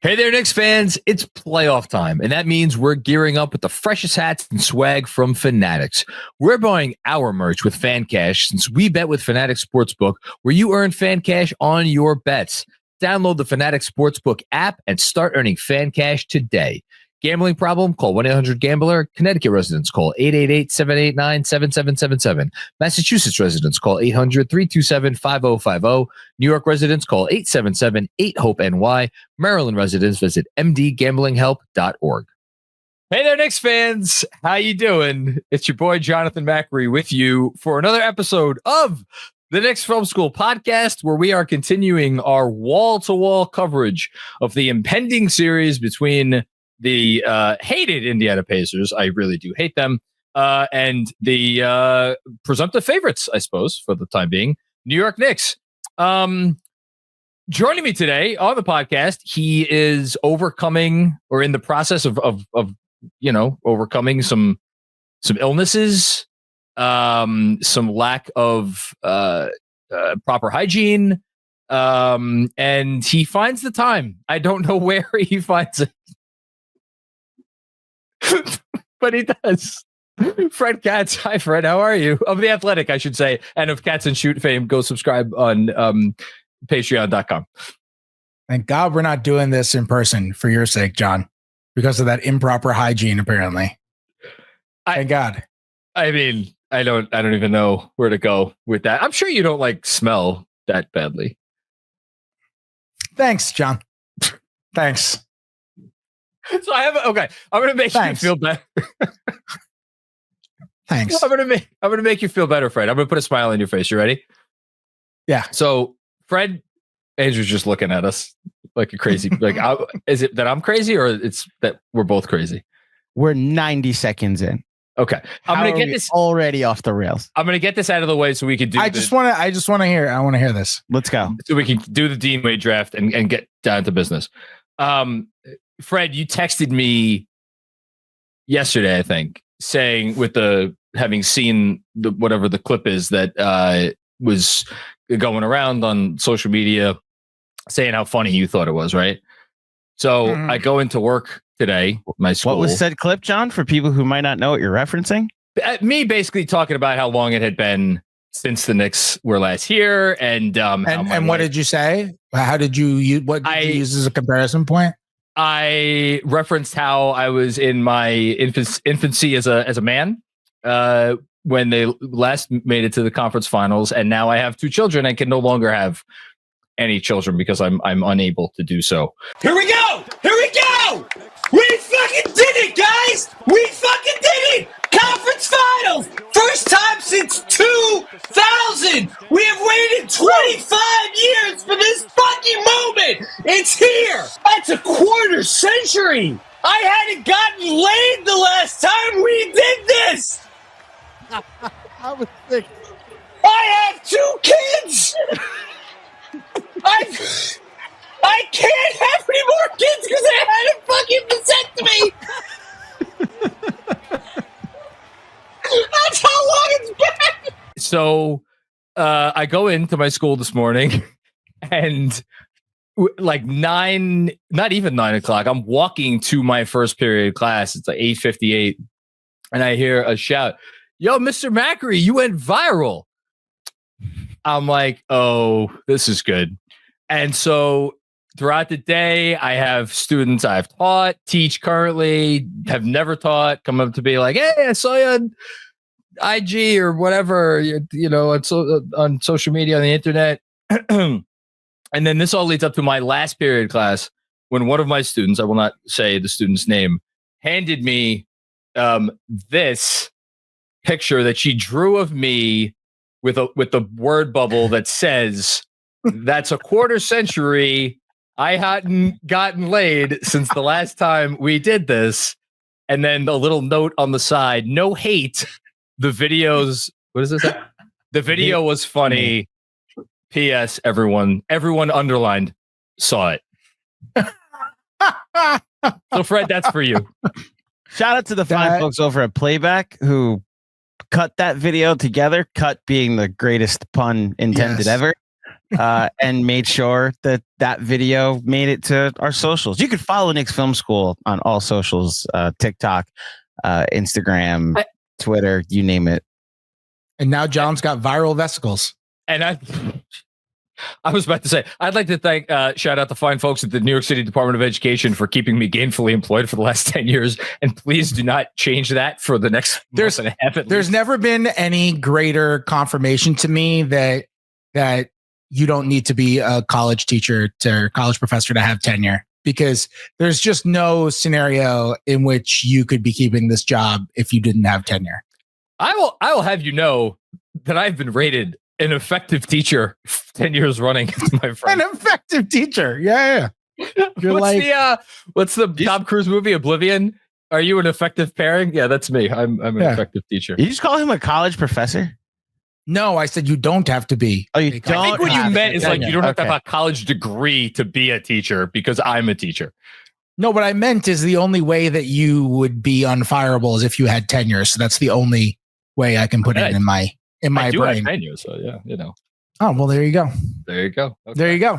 Hey there, Knicks fans. It's playoff time, and that means we're gearing up with the freshest hats and swag from Fanatics. We're buying our merch with Fan Cash since we bet with Fanatics Sportsbook, where you earn Fan Cash on your bets. Download the Fanatics Sportsbook app and start earning Fan Cash today. Gambling problem? Call 1-800-GAMBLER. Connecticut residents call 888-789-7777. Massachusetts residents call 800-327-5050. New York residents call 877-8-HOPE-NY. Maryland residents visit mdgamblinghelp.org. Hey there, Knicks fans. How you doing? It's your boy Jonathan MACRI with you for another episode of the Knicks Film School Podcast, where we are continuing our wall-to-wall coverage of the impending series between the hated Indiana Pacers, I really do hate them, and the presumptive favorites, I suppose, for the time being, New York Knicks. Joining me today on the podcast, he is overcoming, or in the process of overcoming some illnesses, some lack of proper hygiene, and he finds the time. I don't know where he finds it. But he does. Fred Katz. Hi, Fred. How are you? Of The Athletic, I should say. And of Katz and Shoot fame, go subscribe on patreon.com. Thank God we're not doing this in person for your sake, John, because of that improper hygiene, apparently. Thank God. I mean, I don't even know where to go with that. I'm sure you don't smell that badly. Thanks, John. Thanks. So I'm going to make you feel better. Thanks. I'm going to make you feel better, Fred. I'm going to put a smile on your face. You ready? Yeah. So Fred, Andrew's just looking at us like a crazy. Is it that I'm crazy, or it's that we're both crazy? We're 90 seconds in. Okay. I'm going to get this already off the rails. I'm going to get this out of the way so we can do. I just want to hear this. Let's go. So we can do the Dean Wade draft and get down to business. Fred, you texted me yesterday, I think, saying having seen whatever the clip is that was going around on social media, saying how funny you thought it was, right? So I go into work today, my school. What was said clip, John, for people who might not know what you're referencing? Me basically talking about how long it had been since the Knicks were last here, and what did you say? How did you use? What did you use as a comparison point? I referenced how I was in my infancy as a man when they last made it to the conference finals, and now I have 2 children. I can no longer have any children because I'm unable to do so. Here we go! Here we go! We fucking did it, guys! We fucking did it! Conference finals! First time since 2000! We have waited 25 years for this fucking moment! It's here! That's a quarter century! I hadn't gotten laid the last time we did this! I was sick. I have 2 kids! I can't have any more kids because I had a fucking vasectomy! That's how long it's been! So I go into my school this morning and not even 9 o'clock, I'm walking to my first period class. It's like 8:58. And I hear a shout, "Yo, Mr. MACRI, you went viral." I'm like, oh, this is good. And so throughout the day, I have students I've taught, teach currently, have never taught, come up to be like, "Hey, I saw you on IG or whatever, on social media, on the internet." And then this all leads up to my last period class when one of my students, I will not say the student's name, handed me this picture that she drew of me with the word bubble that says, "That's a quarter century. I hadn't gotten laid since the last time we did this." And then the little note on the side, "No hate. The videos." What is this? The video was funny. P.S. Everyone underlined saw it. So Fred, that's for you. Shout out to the fine folks over at Playback who cut that video together. Cut being the greatest pun intended ever. and made sure that video made it to our socials. You can follow Knicks Film School on all socials, TikTok, Instagram, Twitter, you name it. And now John's got viral vesicles. And I was about to say, I'd like to thank, shout out the fine folks at the New York City Department of Education for keeping me gainfully employed for the last 10 years. And please do not change that for the next month and a half. There's never been any greater confirmation to me that you don't need to be a college teacher or college professor to have tenure, because there's just no scenario in which you could be keeping this job if you didn't have tenure. I will have you know that I've been rated an effective teacher 10 years running, my friend. An effective teacher. Yeah. You're what's the Tom Cruise movie, Oblivion? Are you an effective pairing? Yeah, that's me. I'm an effective teacher. You just call him a college professor? No, I said you don't have to be. Oh, you don't. I think what you meant is like you don't have to have a college degree to be a teacher, because I'm a teacher. No, what I meant is the only way that you would be unfireable is if you had tenure. So that's the only way I can put it in my I do brain. have tenure, so yeah, you know. Oh well, there you go. There you go. Okay. There you go.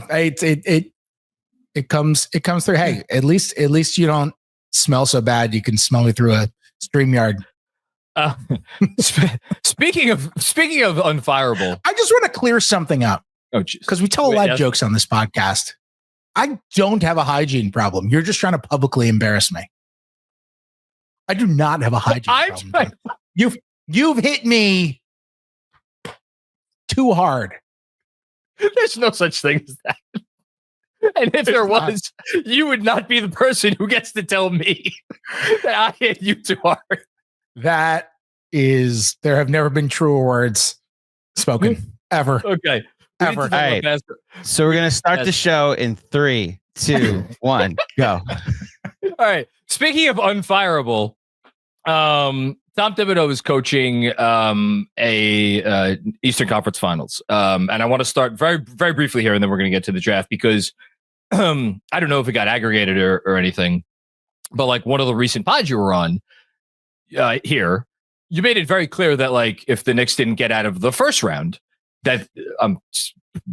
It comes through. Hey, at least you don't smell so bad. You can smell me through a StreamYard. Speaking of unfireable, I just want to clear something up. Oh, geez. Because we tell a lot of jokes on this podcast. I don't have a hygiene problem. You're just trying to publicly embarrass me. I do not have a hygiene problem. You've hit me too hard. There's no such thing as that. And if there was, you would not be the person who gets to tell me that I hit you too hard. There have never been truer words spoken ever. Okay. Ever. All right. So we're going to start the show in 3, 2, 1, go. All right. Speaking of unfireable, Tom Thibodeau is coaching a Eastern Conference Finals. And I want to start very, very briefly here, and then we're going to get to the draft, because I don't know if it got aggregated or anything, but like one of the recent pods you were on here, you made it very clear that like if the Knicks didn't get out of the first round, that I'm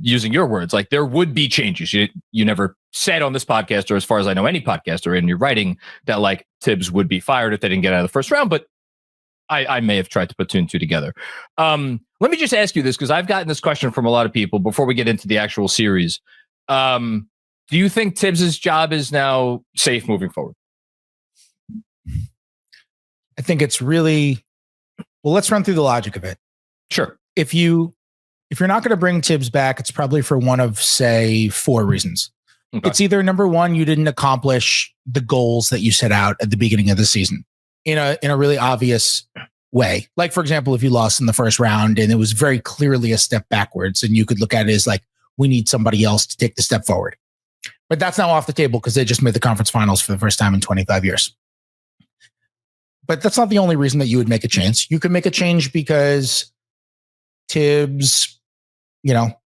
using your words, like there would be changes. You never said on this podcast, or as far as I know, any podcast or in your writing, that like Tibbs would be fired if they didn't get out of the first round, but I may have tried to put two and two together. Let me just ask you this, because I've gotten this question from a lot of people before we get into the actual series. Do you think Tibbs's job is now safe moving forward? I think it's really, well, let's run through the logic of it. Sure. If you're not going to bring Tibbs back, it's probably for one of, say, 4 reasons. Okay. It's either number one, you didn't accomplish the goals that you set out at the beginning of the season in a really obvious way. Like, for example, if you lost in the first round and it was very clearly a step backwards, and you could look at it as like, we need somebody else to take the step forward. But that's now off the table because they just made the conference finals for the first time in 25 years. But that's not the only reason that you would make a change. You could make a change because Tibbs,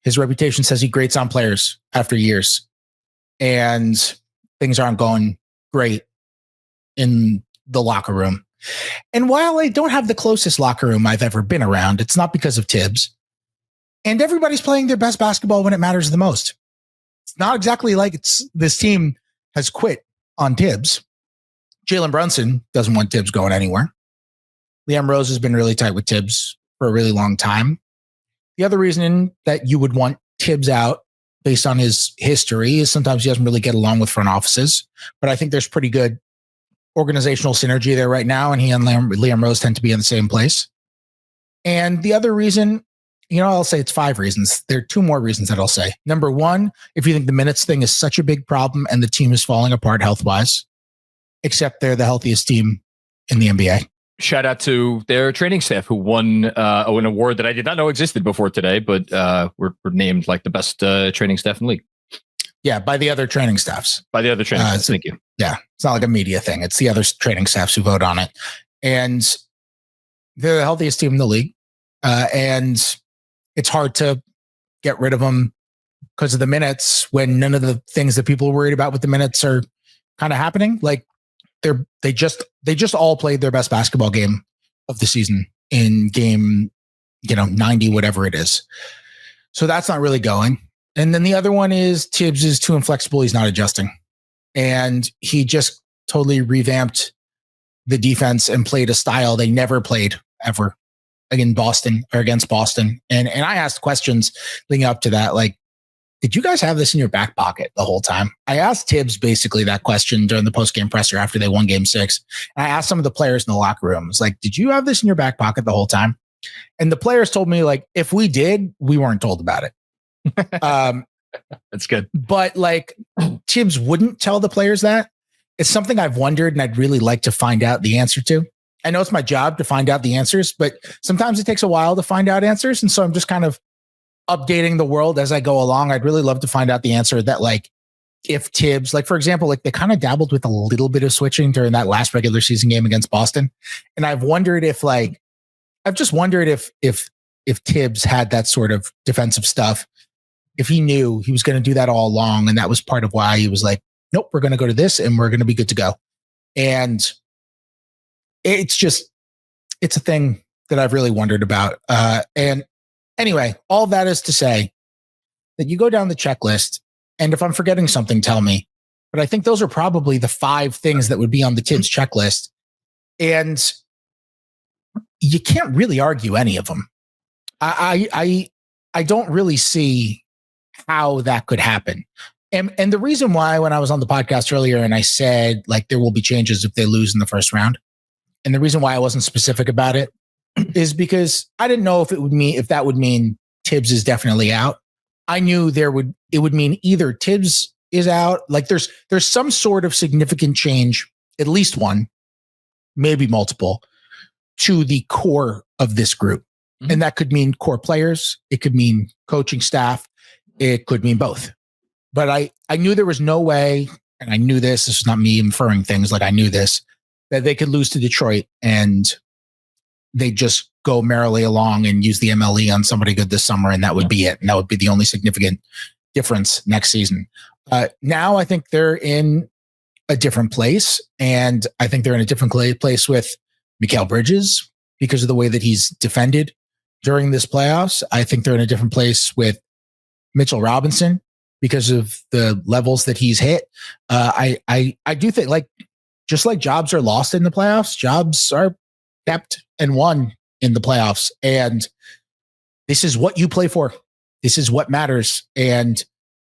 his reputation says he grates on players after years, and things aren't going great in the locker room. And while I don't have the closest locker room I've ever been around, it's not because of Tibbs. And everybody's playing their best basketball when it matters the most. It's not exactly like this team has quit on Tibbs. Jalen Brunson doesn't want Tibbs going anywhere. Liam Rose has been really tight with Tibbs for a really long time. The other reason that you would want Tibbs out based on his history is sometimes he doesn't really get along with front offices, but I think there's pretty good organizational synergy there right now, and he and Liam Rose tend to be in the same place. And the other reason, I'll say it's 5 reasons. There are 2 more reasons that I'll say. Number one, if you think the minutes thing is such a big problem and the team is falling apart health-wise, except they're the healthiest team in the NBA. Shout out to their training staff who won an award that I did not know existed before today, but we're named like the best training staff in the league. Yeah, by the other training staffs. By the other training staffs, thank you. Yeah, it's not like a media thing. It's the other training staffs who vote on it. And they're the healthiest team in the league. And it's hard to get rid of them because of the minutes when none of the things that people are worried about with the minutes are kind of happening. Like they just all played their best basketball game of the season in game, 90, whatever it is. So that's not really going. And then the other one is Tibbs is too inflexible. He's not adjusting. And he just totally revamped the defense and played a style they never played ever against Boston. And I asked questions leading up to that, like, did you guys have this in your back pocket the whole time? I asked Tibbs basically that question during the post-game presser after they won Game 6. And I asked some of the players in the locker room, it's like, did you have this in your back pocket the whole time? And the players told me, like, if we did, we weren't told about it. That's good. But like, Tibbs wouldn't tell the players that. It's something I've wondered and I'd really like to find out the answer to. I know it's my job to find out the answers, but sometimes it takes a while to find out answers. And so I'm just kind of updating the world as I go along. I'd really love to find out the answer that, like, if Tibbs, like, for example, like, they kind of dabbled with a little bit of switching during that last regular season game against Boston. And I've wondered if, like, if Tibbs had that sort of defensive stuff, if he knew he was going to do that all along. And that was part of why he was like, nope, we're going to go to this and we're going to be good to go. And it's a thing that I've really wondered about. And anyway, all that is to say that you go down the checklist, and if I'm forgetting something, tell me. But I think those are probably the 5 things that would be on the Tibbs checklist. And you can't really argue any of them. I don't really see how that could happen. And the reason why, when I was on the podcast earlier and I said, like, there will be changes if they lose in the first round, and the reason why I wasn't specific about it is because I didn't know if that would mean Tibbs is definitely out. I knew it would mean either Tibbs is out, like there's some sort of significant change, at least one, maybe multiple, to the core of this group. Mm-hmm. And that could mean core players, it could mean coaching staff, it could mean both. But I knew there was no way, and I knew this is not me inferring things, like I knew this, that they could lose to Detroit and they just go merrily along and use the MLE on somebody good this summer, and that would be it. And that would be the only significant difference next season. Now I think they're in a different place, and I think they're in a different place with Mikal Bridges because of the way that he's defended during this playoffs. I think they're in a different place with Mitchell Robinson because of the levels that he's hit. I do think, like, just like jobs are lost in the playoffs, jobs are kept and won in the playoffs. And this is what you play for. This is what matters. And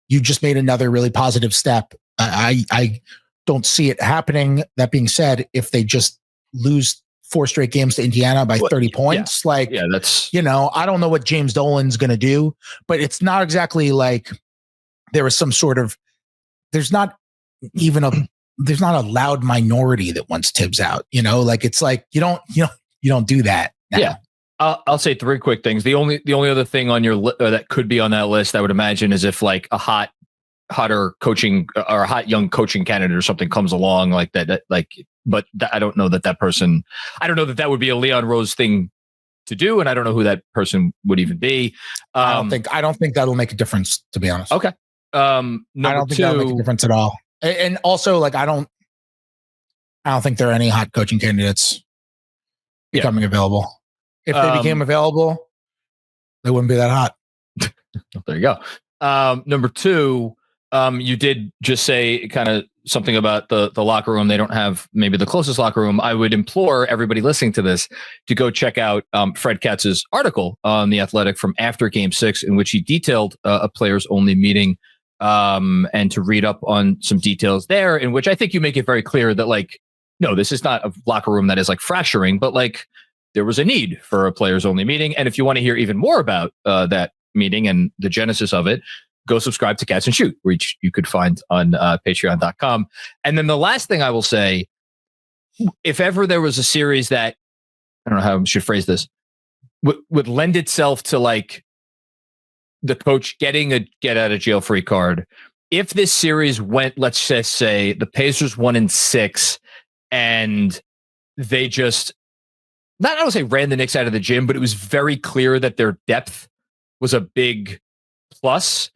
you just made another really positive step. I don't see it happening. That being said, if they just lose 4 straight games to Indiana by 30 points, that's, you know, I don't know what James Dolan's going to do, but it's not exactly like there was some sort of, there's not a loud minority that wants Tibbs out, you know, like, it's like, you don't do that now. Yeah. I'll say 3 quick things. The only other thing on your that could be on that list, I would imagine, is if like a hotter coaching or a hot young coaching candidate or something comes along like that, but I don't know that person, I don't know that would be a Leon Rose thing to do. And I don't know who that person would even be. I don't think that'll make a difference, to be honest. Okay. I don't think that'll make a difference at all. And also, like, I don't think there are any hot coaching candidates becoming available. If they became available, they wouldn't be that hot. There you go. Number 2, you did just say kind of something about the locker room. They don't have maybe the closest locker room. I would implore everybody listening to this to go check out Fred Katz's article on The Athletic from after Game 6, in which he detailed a players only meeting, and to read up on some details there, in which I think you make it very clear that, like, no, this is not a locker room that is like fracturing, but like there was a need for a players only meeting. And if you want to hear even more about that meeting and the genesis of it, go subscribe to Katz and Shoot, which you could find on patreon.com. And then the last thing I will say, if ever there was a series that, I don't know how I should phrase this, would lend itself to like the coach getting a get out of jail free card. If this series went, let's just say the Pacers 1-6 and they just, I don't say ran the Knicks out of the gym, but it was very clear that their depth was a big plus.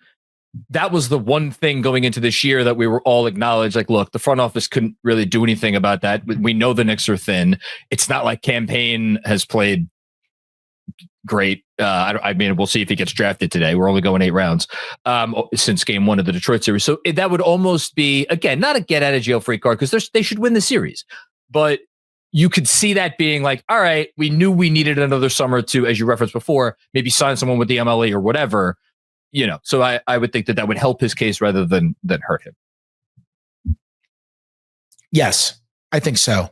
That was the one thing going into this year that we were all acknowledged. Like, look, the front office couldn't really do anything about that. We know the Knicks are thin. It's not like Campaign has played great. I mean, we'll see if he gets drafted today. We're only going 8 rounds since game 1 of the Detroit series. So that would almost be, again, not a get out of jail free card because they should win the series. But you could see that being like, all right, we knew we needed another summer to, as you referenced before, maybe sign someone with the MLE or whatever. So I would think that would help his case rather than hurt him. Yes, I think so.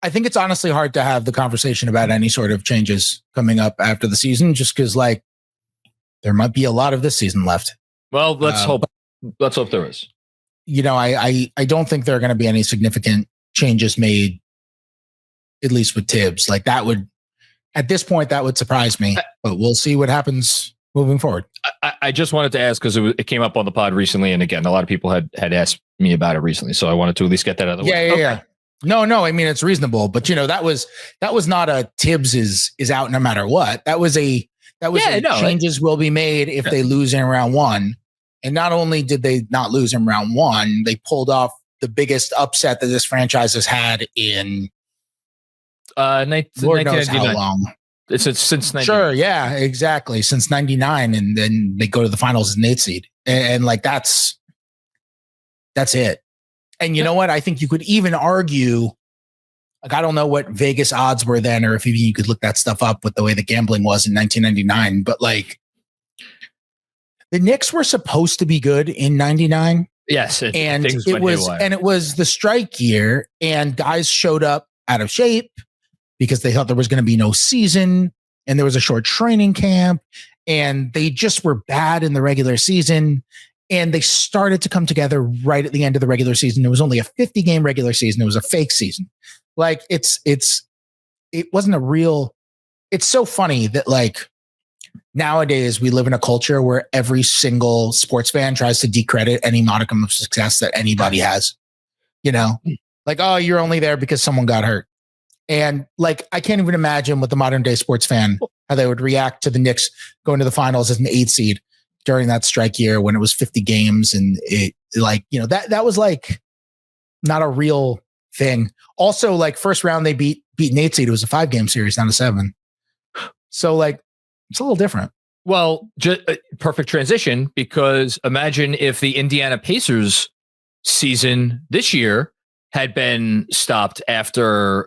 I think it's honestly hard to have the conversation about any sort of changes coming up after the season, just because like there might be a lot of this season left. Well, let's hope there is. I don't think there are going to be any significant changes made, at least with Tibbs. Like that would, at this point, that would surprise me, but we'll see what happens moving forward. I just wanted to ask because it came up on the pod recently. And again, a lot of people had asked me about it recently. So I wanted to at least get that out of the way. Yeah. No. I mean, it's reasonable, but that was not a Tibbs is out no matter what. That was changes will be made if they lose in round 1. And not only did they not lose in round 1, they pulled off the biggest upset that this franchise has had in Lord knows how long. It's since 99. Sure, yeah, exactly. Since 99, and then they go to the finals as an 8 seed. And like that's it. And you know what? I think you could even argue, like, I don't know what Vegas odds were then, or if you could look that stuff up with the way the gambling was in 1999, but like the Knicks were supposed to be good in 99. Yes. It was the strike year, and guys showed up out of shape because they thought there was going to be no season, and there was a short training camp, and they just were bad in the regular season. And they started to come together right at the end of the regular season. It was only a 50-game regular season. It was a fake season. Like it wasn't a real. It's so funny that like nowadays we live in a culture where every single sports fan tries to decredit any modicum of success that anybody has. Like, oh, you're only there because someone got hurt. And like, I can't even imagine what the modern day sports fan, how they would react to the Knicks going to the finals as an 8 seed during that strike year when it was 50 games. And it that was like not a real thing. Also, like first round, they beat an 8 seed. It was a 5-game series, not a 7. So like, it's a little different. Well, perfect transition, because imagine if the Indiana Pacers season this year had been stopped after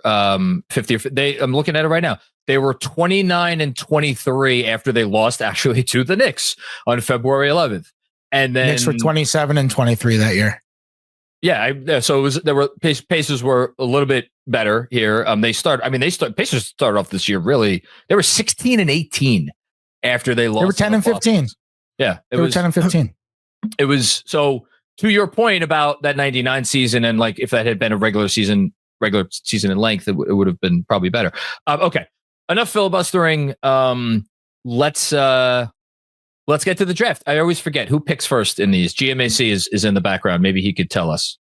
50. I'm looking at it right now. They were 29-23 after they lost actually to the Knicks on February 11th. And then Knicks were 27-23 that year. Yeah. So Pacers were a little bit better here. Pacers started off this year really. They were 16-18 after they lost. They were 10-15. Yeah. They were 10-15. It was so. To your point about that 99 season, and like if that had been a regular season in length, it would have been probably better. Okay, enough filibustering. Let's get to the draft. I always forget who picks first in these. GMAC is in the background. Maybe he could tell us,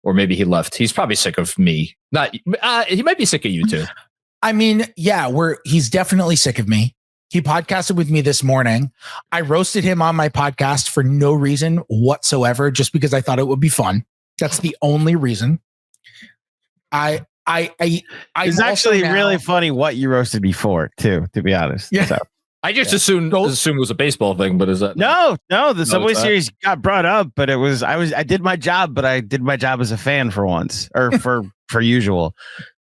or maybe he left. He's probably sick of me. He might be sick of you too. I mean, yeah, he's definitely sick of me. He podcasted with me this morning. I roasted him on my podcast for no reason whatsoever, just because I thought it would be fun. That's the only reason. It's actually really funny what you roasted before too, to be honest. Yeah. So, I just assumed it was a baseball thing, but is that no? The Subway Series got brought up, but I did my job, but I did my job as a fan for once, or for usual.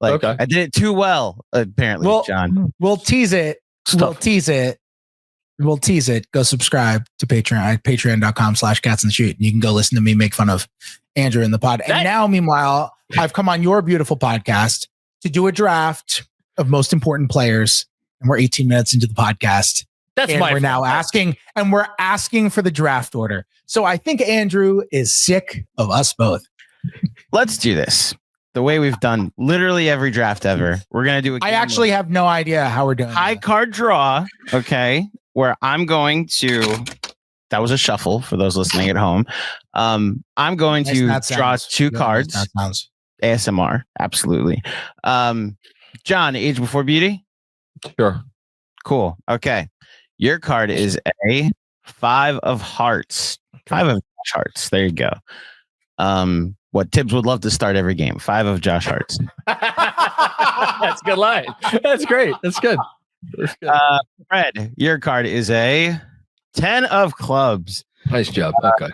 Like okay. I did it too well, apparently. John, we'll tease it. We'll tease it. Go subscribe to Patreon at patreon.com/catsandshoot. You can go listen to me make fun of Andrew in the pod. And now, meanwhile, I've come on your beautiful podcast to do a draft of most important players. And we're 18 minutes into the podcast. We're asking for the draft order. So I think Andrew is sick of us both. Let's do this the way we've done literally every draft ever. We're going to do I actually have no idea how we're doing. High card draw. Okay. Where I'm going to, that was a shuffle for those listening at home. I'm going to draw 2 cards. That sounds ASMR. Absolutely. John, age before beauty. Sure. Cool. Okay. Your card is a 5 of hearts. 5 of hearts. There you go. What Tibbs would love to start every game. 5 of Josh Hart's. That's a good line. That's great. That's good. That's good. Fred, your card is a 10 of clubs. Nice job. Okay.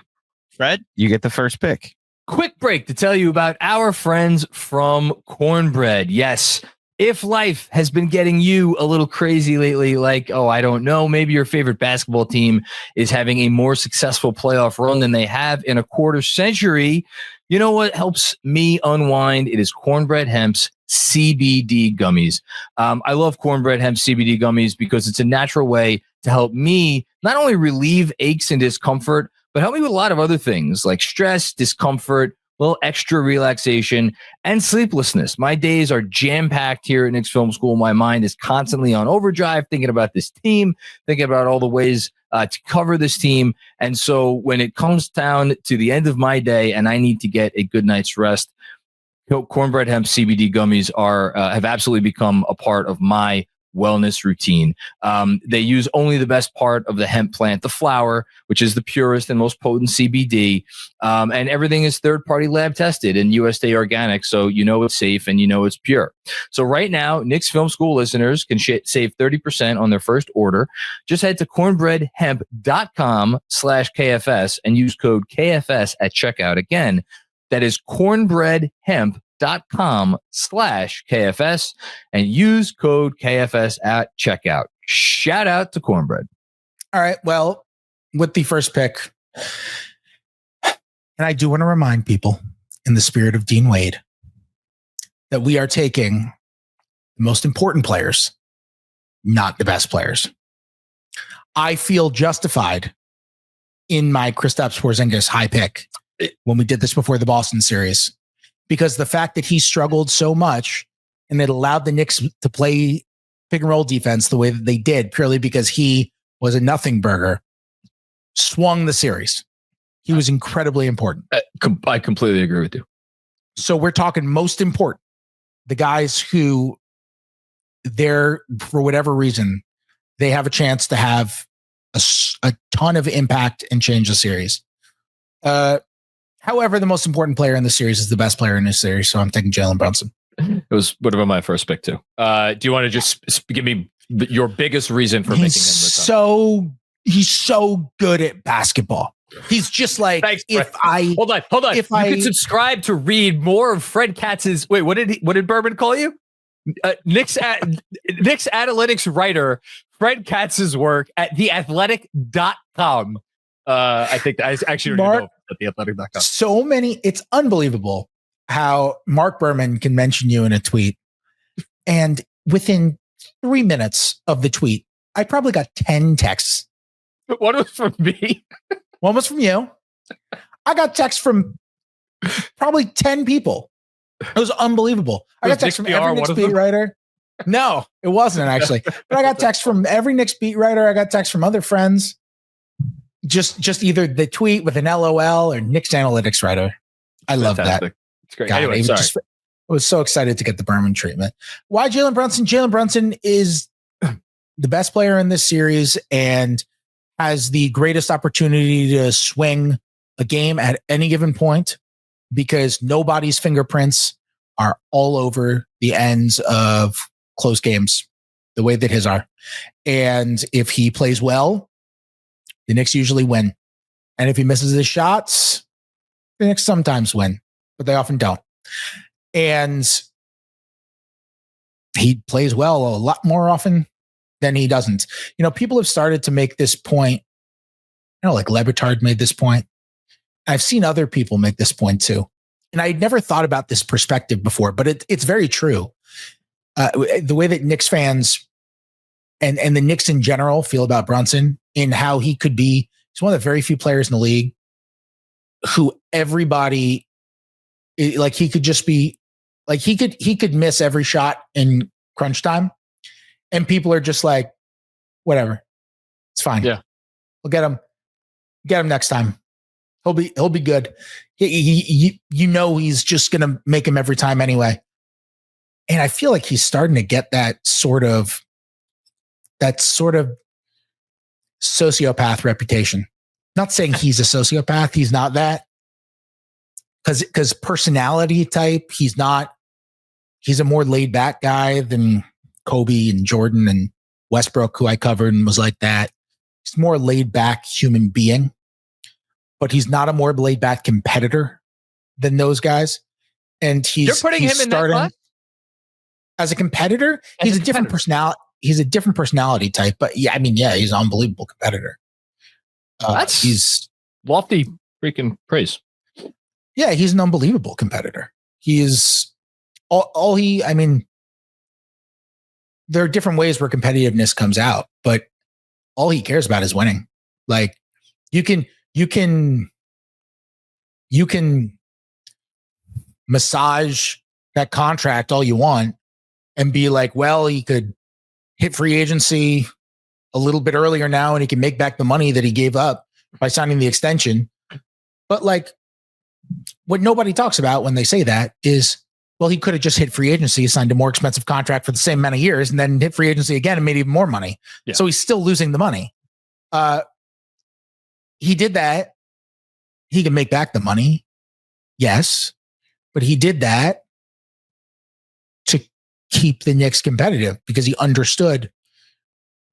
Fred, you get the first pick. Quick break to tell you about our friends from Cornbread. Yes. If life has been getting you a little crazy lately, like, oh, I don't know, maybe your favorite basketball team is having a more successful playoff run than they have in a quarter century, you know what helps me unwind? It is Cornbread Hemp's CBD gummies. I love Cornbread Hemp CBD gummies because it's a natural way to help me not only relieve aches and discomfort, but help me with a lot of other things like stress, discomfort, a little extra relaxation, and sleeplessness. My days are jam-packed here at Knicks Film School. My mind is constantly on overdrive, thinking about this team, thinking about all the ways to cover this team. And so when it comes down to the end of my day and I need to get a good night's rest, Cornbread Hemp CBD gummies have absolutely become a part of my wellness routine. They use only the best part of the hemp plant, the flower, which is the purest and most potent CBD. And everything is third-party lab tested and USDA organic, so you know it's safe and you know it's pure. So right now, Knicks Film School listeners can save 30% on their first order. Just head to cornbreadhemp.com/KFS and use code KFS at checkout. Again, that is cornbreadhemp.com/KFS and use code KFS at checkout. Shout out to Cornbread. All right. Well, with the first pick, and I do want to remind people in the spirit of Dean Wade that we are taking the most important players, not the best players. I feel justified in my Kristaps Porzingis high pick when we did this before the Boston series, because the fact that he struggled so much and it allowed the Knicks to play pick and roll defense the way that they did, purely because he was a nothing burger, swung the series. He was incredibly important. I completely agree with you. So we're talking most important, the guys who for whatever reason, they have a chance to have a ton of impact and change the series. However, the most important player in the series is the best player in this series, so I'm taking Jalen Brunson. It was whatever my first pick too. Do you want to just give me your biggest reason for making him the top? He's so good at basketball. He's just like, Thanks, hold on. If you could subscribe to read more of Fred Katz's. Wait, what did Berman call you? Knicks analytics writer Fred Katz's work at theathletic.com. I think I actually don't know at theathletic.com. It's unbelievable how Mark Berman can mention you in a tweet, and within 3 minutes of the tweet, I probably got 10 texts. One was from me. One was from you. I got texts from probably 10 people. It was unbelievable. I got texts from every Knicks beat writer. No, it wasn't actually. But I got texts from every Knicks beat writer. I got texts from other friends. Just either the tweet with an LOL or Knicks analytics writer. I love that. It's great. God, anyway, sorry. I was so excited to get the Berman treatment. Why Jalen Brunson? Jalen Brunson is the best player in this series and has the greatest opportunity to swing a game at any given point because nobody's fingerprints are all over the ends of close games the way that his are. And if he plays well, the Knicks usually win. And if he misses his shots, the Knicks sometimes win, but they often don't. And he plays well a lot more often than he doesn't. You know, people have started to make this point. You know, like Lebitard made this point. I've seen other people make this point too. And I'd never thought about this perspective before, but it's very true. The way that Knicks fans and the Knicks in general feel about Brunson in how he could be, he's one of the very few players in the league who everybody, like he could just be, like he could miss every shot in crunch time. And people are just like, whatever, it's fine. Yeah. We'll get him next time. He'll be good. He he's just going to make him every time anyway. And I feel like he's starting to get that sort of sociopath reputation. Not saying he's a sociopath. He's not that. because personality type, he's a more laid back guy than Kobe and Jordan and Westbrook, who I covered and was like that. He's more laid back human being, but he's not a more laid back competitor than those guys. And You're putting him in that class? As a competitor. He's a different personality. He's a different personality type, but yeah, I mean, yeah, he's an unbelievable competitor. He's lofty freaking praise. Yeah, he's an unbelievable competitor. He is I mean, there are different ways where competitiveness comes out, but all he cares about is winning. Like you can massage that contract all you want and be like, well, he could hit free agency a little bit earlier now and he can make back the money that he gave up by signing the extension. But like what nobody talks about when they say that is, well, he could have just hit free agency, signed a more expensive contract for the same amount of years, and then hit free agency again and made even more money. Yeah. So he's still losing the money. He did that. He can make back the money. Yes. But he did that to keep the Knicks competitive because he understood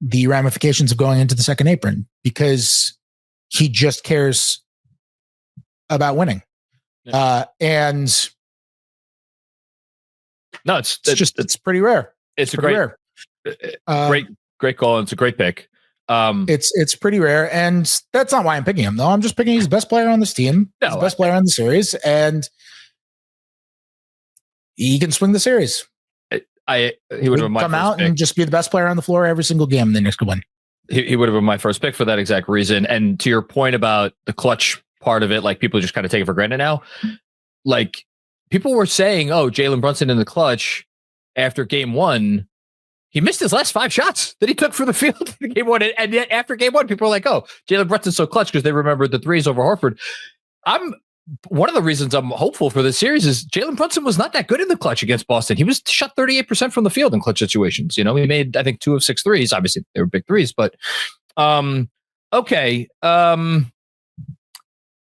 the ramifications of going into the second apron because he just cares about winning. Yeah. And no, it's pretty rare. It's a great call. And it's a great pick. It's pretty rare, and that's not why I'm picking him though. I'm just picking he's the best player on this team. No, he's the best player on the series, and he can swing the series. He would have come out and just be the best player on the floor every single game, and the Knicks could win. He would have been my first pick for that exact reason. And to your point about the clutch part of it, like people just kind of take it for granted now. Like people were saying, "Oh, Jalen Brunson in the clutch after game one." He missed his last 5 shots that he took for the field in game one. And yet after game one, people were like, oh, Jalen Brunson's so clutch because they remembered the threes over Horford. One of the reasons I'm hopeful for this series is Jalen Brunson was not that good in the clutch against Boston. He was shot 38% from the field in clutch situations. You know, he made, I think, 2 of 6 threes. Obviously, they were big threes, but okay.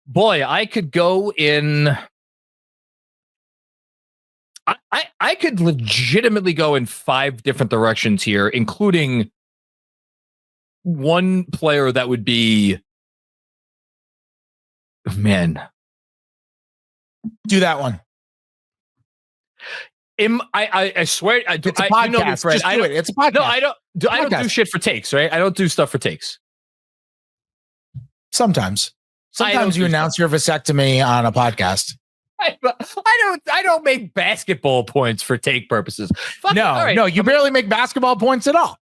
Boy, I could go in... I could legitimately go in 5 different directions here, including one player that would be, man. Do that one. I swear, I do. It's a podcast. You know me, Fred. Just do it. It's a podcast. No, I don't do shit for takes, right? I don't do stuff for takes. Sometimes you announce your vasectomy on a podcast. I don't make basketball points for take purposes. No, you barely make basketball points at all.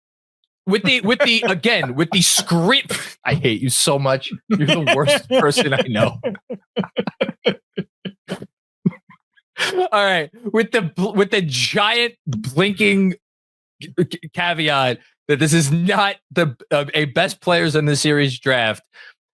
With the script, I hate you so much. You're the worst person I know. All right, with the giant blinking caveat that this is not a best players in the series draft,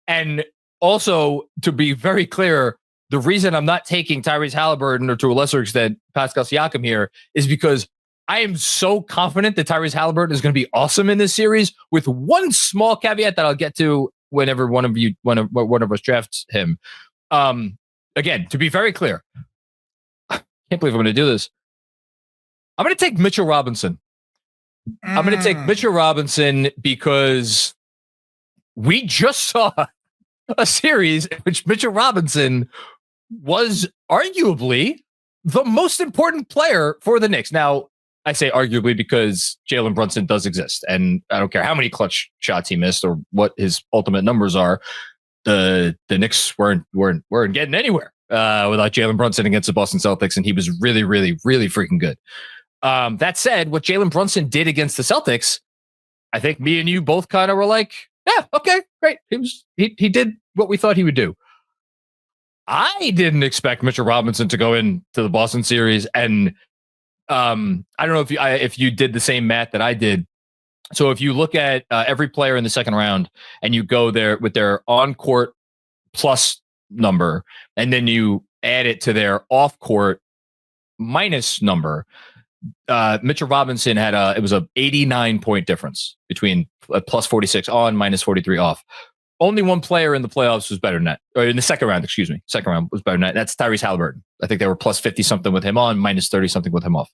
and also to be very clear. The reason I'm not taking Tyrese Halliburton or to a lesser extent Pascal Siakam here is because I am so confident that Tyrese Halliburton is going to be awesome in this series, with one small caveat that I'll get to whenever one of us drafts him. Again, to be very clear, I can't believe I'm going to do this. I'm going to take Mitchell Robinson. I'm going to take Mitchell Robinson because we just saw a series in which Mitchell Robinson was arguably the most important player for the Knicks. Now, I say arguably because Jalen Brunson does exist, and I don't care how many clutch shots he missed or what his ultimate numbers are. The Knicks weren't getting anywhere without Jalen Brunson against the Boston Celtics, and he was really, really, really freaking good. That said, what Jalen Brunson did against the Celtics, I think me and you both kind of were like, yeah, okay, great. He did what we thought he would do. I didn't expect Mitchell Robinson to go into the Boston series, and I don't know if you did the same math that I did. So if you look at every player in the second round and you go there with their on-court plus number, and then you add it to their off-court minus number, Mitchell Robinson had it was a 89-point difference between plus 46 on, minus 43 off. only one player in the playoffs was better than that, or in the second round, excuse me. Second round was better than that. That's Tyrese Halliburton. I think they were plus 50 something with him on, minus 30 something with him off.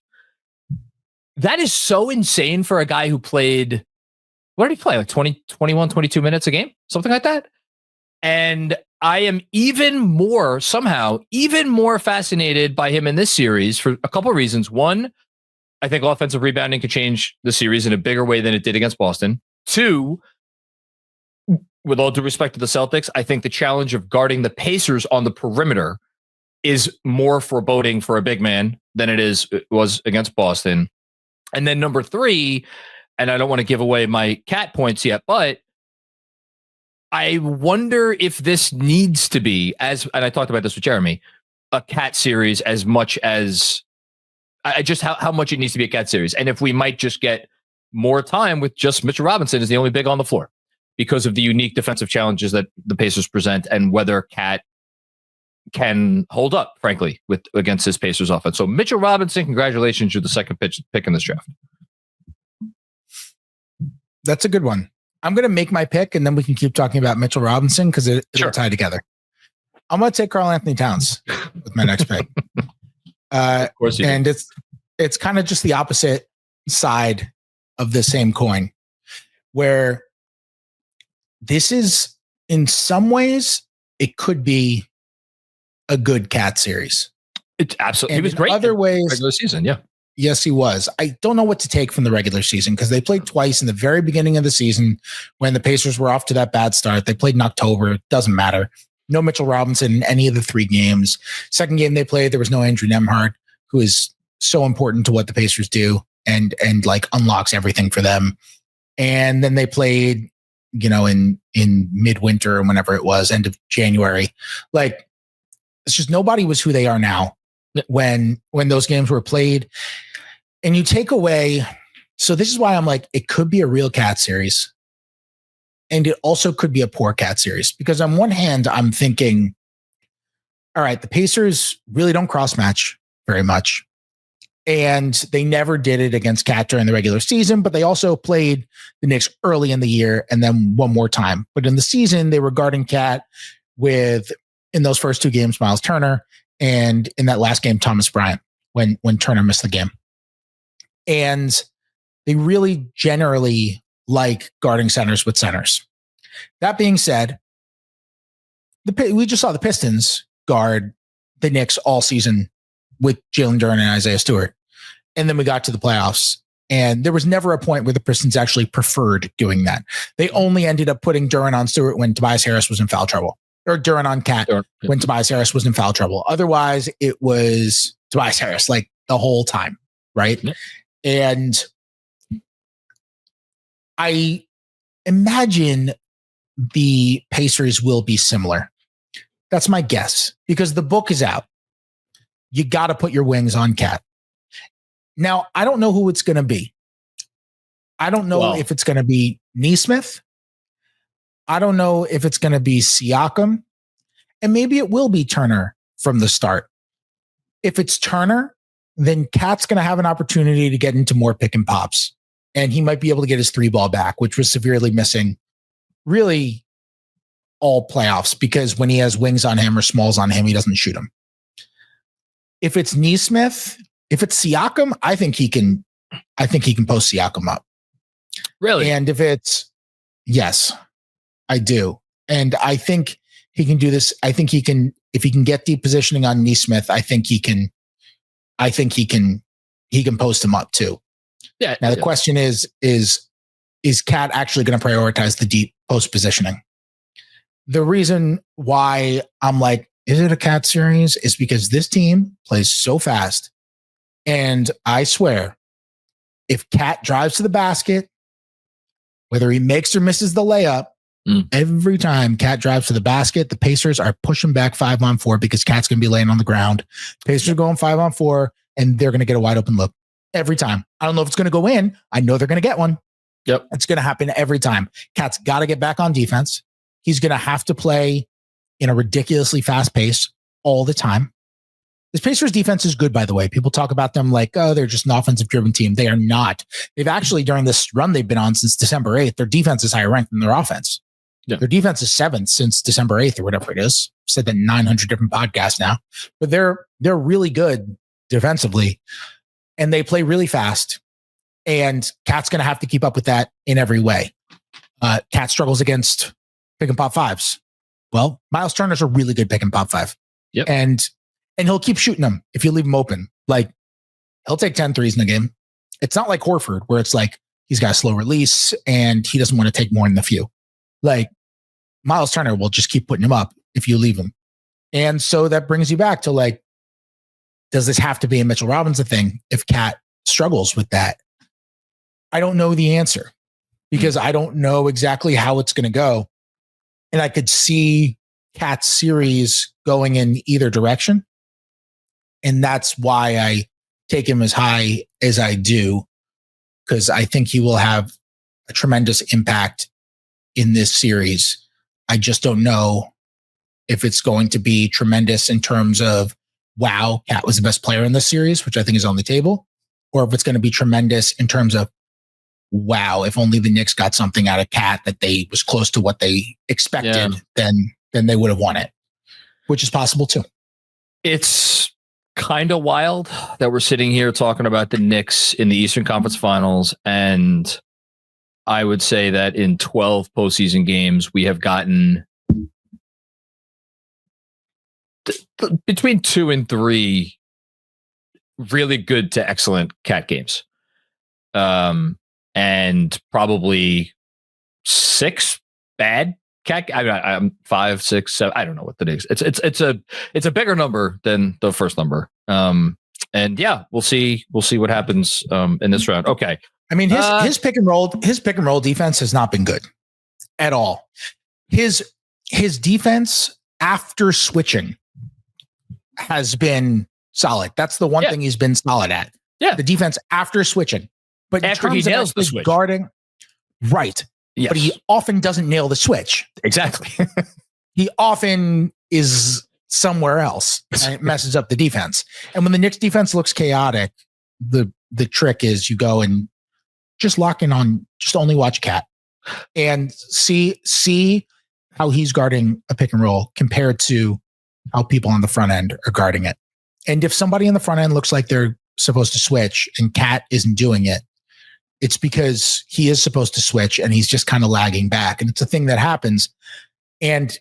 That is so insane for a guy who played, what did he play? Like 20, 21, 22 minutes a game? Something like that. And I am even more fascinated by him in this series for a couple of reasons. One, I think offensive rebounding could change the series in a bigger way than it did against Boston. Two, with all due respect to the Celtics, I think the challenge of guarding the Pacers on the perimeter is more foreboding for a big man than it was against Boston. And then number three, and I don't want to give away my cat points yet, but I wonder if this needs to be, and I talked about this with Jeremy, a cat series as much as how much it needs to be a cat series. And if we might just get more time with just Mitchell Robinson as the only big on the floor because of the unique defensive challenges that the Pacers present and whether Cat can hold up, frankly, against his Pacers offense. So Mitchell Robinson, congratulations, you're the second pick in this draft. That's a good one. I'm going to make my pick, and then we can keep talking about Mitchell Robinson because it'll tie together. I'm going to take Karl-Anthony Towns with my next pick. Of course you and it's kind of just the opposite side of the same coin, where this is, in some ways, it could be a good Cat series. It's absolutely. And he was great. Other ways, regular season, yeah. Yes, he was. I don't know what to take from the regular season because they played twice in the very beginning of the season when the Pacers were off to that bad start. They played in October. It doesn't matter. No Mitchell Robinson in any of the 3 games. Second game they played, there was no Andrew Nembhard, who is so important to what the Pacers do and like unlocks everything for them. And then they played, in midwinter or whenever it was, end of January. Like, it's just nobody was who they are now when those games were played. And you take away, so this is why I'm like, it could be a real Cat series. And it also could be a poor Cat series. Because on one hand, I'm thinking, all right, the Pacers really don't cross match very much. And they never did it against Cat during the regular season, but they also played the Knicks early in the year and then one more time. But in the season, they were guarding Cat with, in those first 2 games, Miles Turner, and in that last game, Thomas Bryant, when Turner missed the game. And they really generally like guarding centers with centers. That being said, we just saw the Pistons guard the Knicks all season with Jalen Duren and Isaiah Stewart. And then we got to the playoffs, and there was never a point where the Pistons actually preferred doing that. They only ended up putting Duren on Stewart when Tobias Harris was in foul trouble, or Duren on Cat when Tobias Harris was in foul trouble. Otherwise, it was Tobias Harris like the whole time, right? Yeah. And I imagine the Pacers will be similar. That's my guess, because the book is out. You got to put your wings on Cat. Now, I don't know who it's going to be. I don't know if it's going to be Nesmith. I don't know if it's going to be Siakam. And maybe it will be Turner from the start. If it's Turner, then Cat's going to have an opportunity to get into more pick and pops. And he might be able to get his 3-ball back, which was severely missing really all playoffs, because when he has wings on him or smalls on him, he doesn't shoot them. If it's Nesmith, if it's Siakam, I think he can post Siakam up. Really? And if it's, yes, I do. And I think he can do this. I think he can, if he can get deep positioning on Nesmith, I think he can post him up too. Yeah. Now the question is Cat actually going to prioritize the deep post positioning? The reason why I'm like, is it a Cat series? Is because this team plays so fast. And I swear, if Cat drives to the basket, whether he makes or misses the layup, every time Cat drives to the basket, the Pacers are pushing back 5-on-4 because Cat's going to be laying on the ground. Pacers are going 5-on-4, and they're going to get a wide open look every time. I don't know if it's going to go in. I know they're going to get one. Yep. It's going to happen every time. Cat's got to get back on defense. He's going to have to play in a ridiculously fast pace all the time. This Pacers defense is good, by the way. People talk about them like, oh, they're just an offensive driven team. They are not. They've actually, during this run they've been on since December 8th, their defense is higher ranked than their offense. Yeah. Their defense is 7th since December 8th or whatever it is. I've said that 900 different podcasts now, but they're really good defensively, and they play really fast. And Kat's going to have to keep up with that in every way. Kat struggles against pick and pop fives. Well, Miles Turner's a really good pick and pop five. Yep. And he'll keep shooting them if you leave him open. Like, he'll take 10 threes in the game. It's not like Horford, where it's like he's got a slow release and he doesn't want to take more than a few. Like, Miles Turner will just keep putting him up if you leave him. And so that brings you back to, like, does this have to be a Mitchell Robinson thing if Kat struggles with that? I don't know the answer because I don't know exactly how it's going to go. And I could see Kat's series going in either direction. And that's why I take him as high as I do, because I think he will have a tremendous impact in this series. I just don't know if it's going to be tremendous in terms of, wow, Kat was the best player in this series, which I think is on the table, or if it's going to be tremendous in terms of, wow, if only the Knicks got something out of Kat that they was close to what they expected, then they would have won it, which is possible too. It's kind of wild that we're sitting here talking about the Knicks in the Eastern Conference Finals, and I would say that in 12 postseason games, we have gotten between 2 and 3 really good to excellent Kat games. And probably 6 bad Kat. I'm 5, 6, 7. I don't know what that is. It's a bigger number than the first number. And yeah, we'll see what happens in this round. Okay. I mean, his pick and roll defense has not been good at all. His defense after switching has been solid. That's the one thing he's been solid at. Yeah, the defense after switching. But after he nails the switch. Guarding, right. Yes. But he often doesn't nail the switch. Exactly. He often is somewhere else and it messes up the defense. And when the Knicks defense looks chaotic, the trick is you go and just lock in on, just only watch Kat and see how he's guarding a pick and roll compared to how people on the front end are guarding it. And if somebody on the front end looks like they're supposed to switch and Kat isn't doing it, it's because he is supposed to switch and he's just kind of lagging back. And it's a thing that happens. And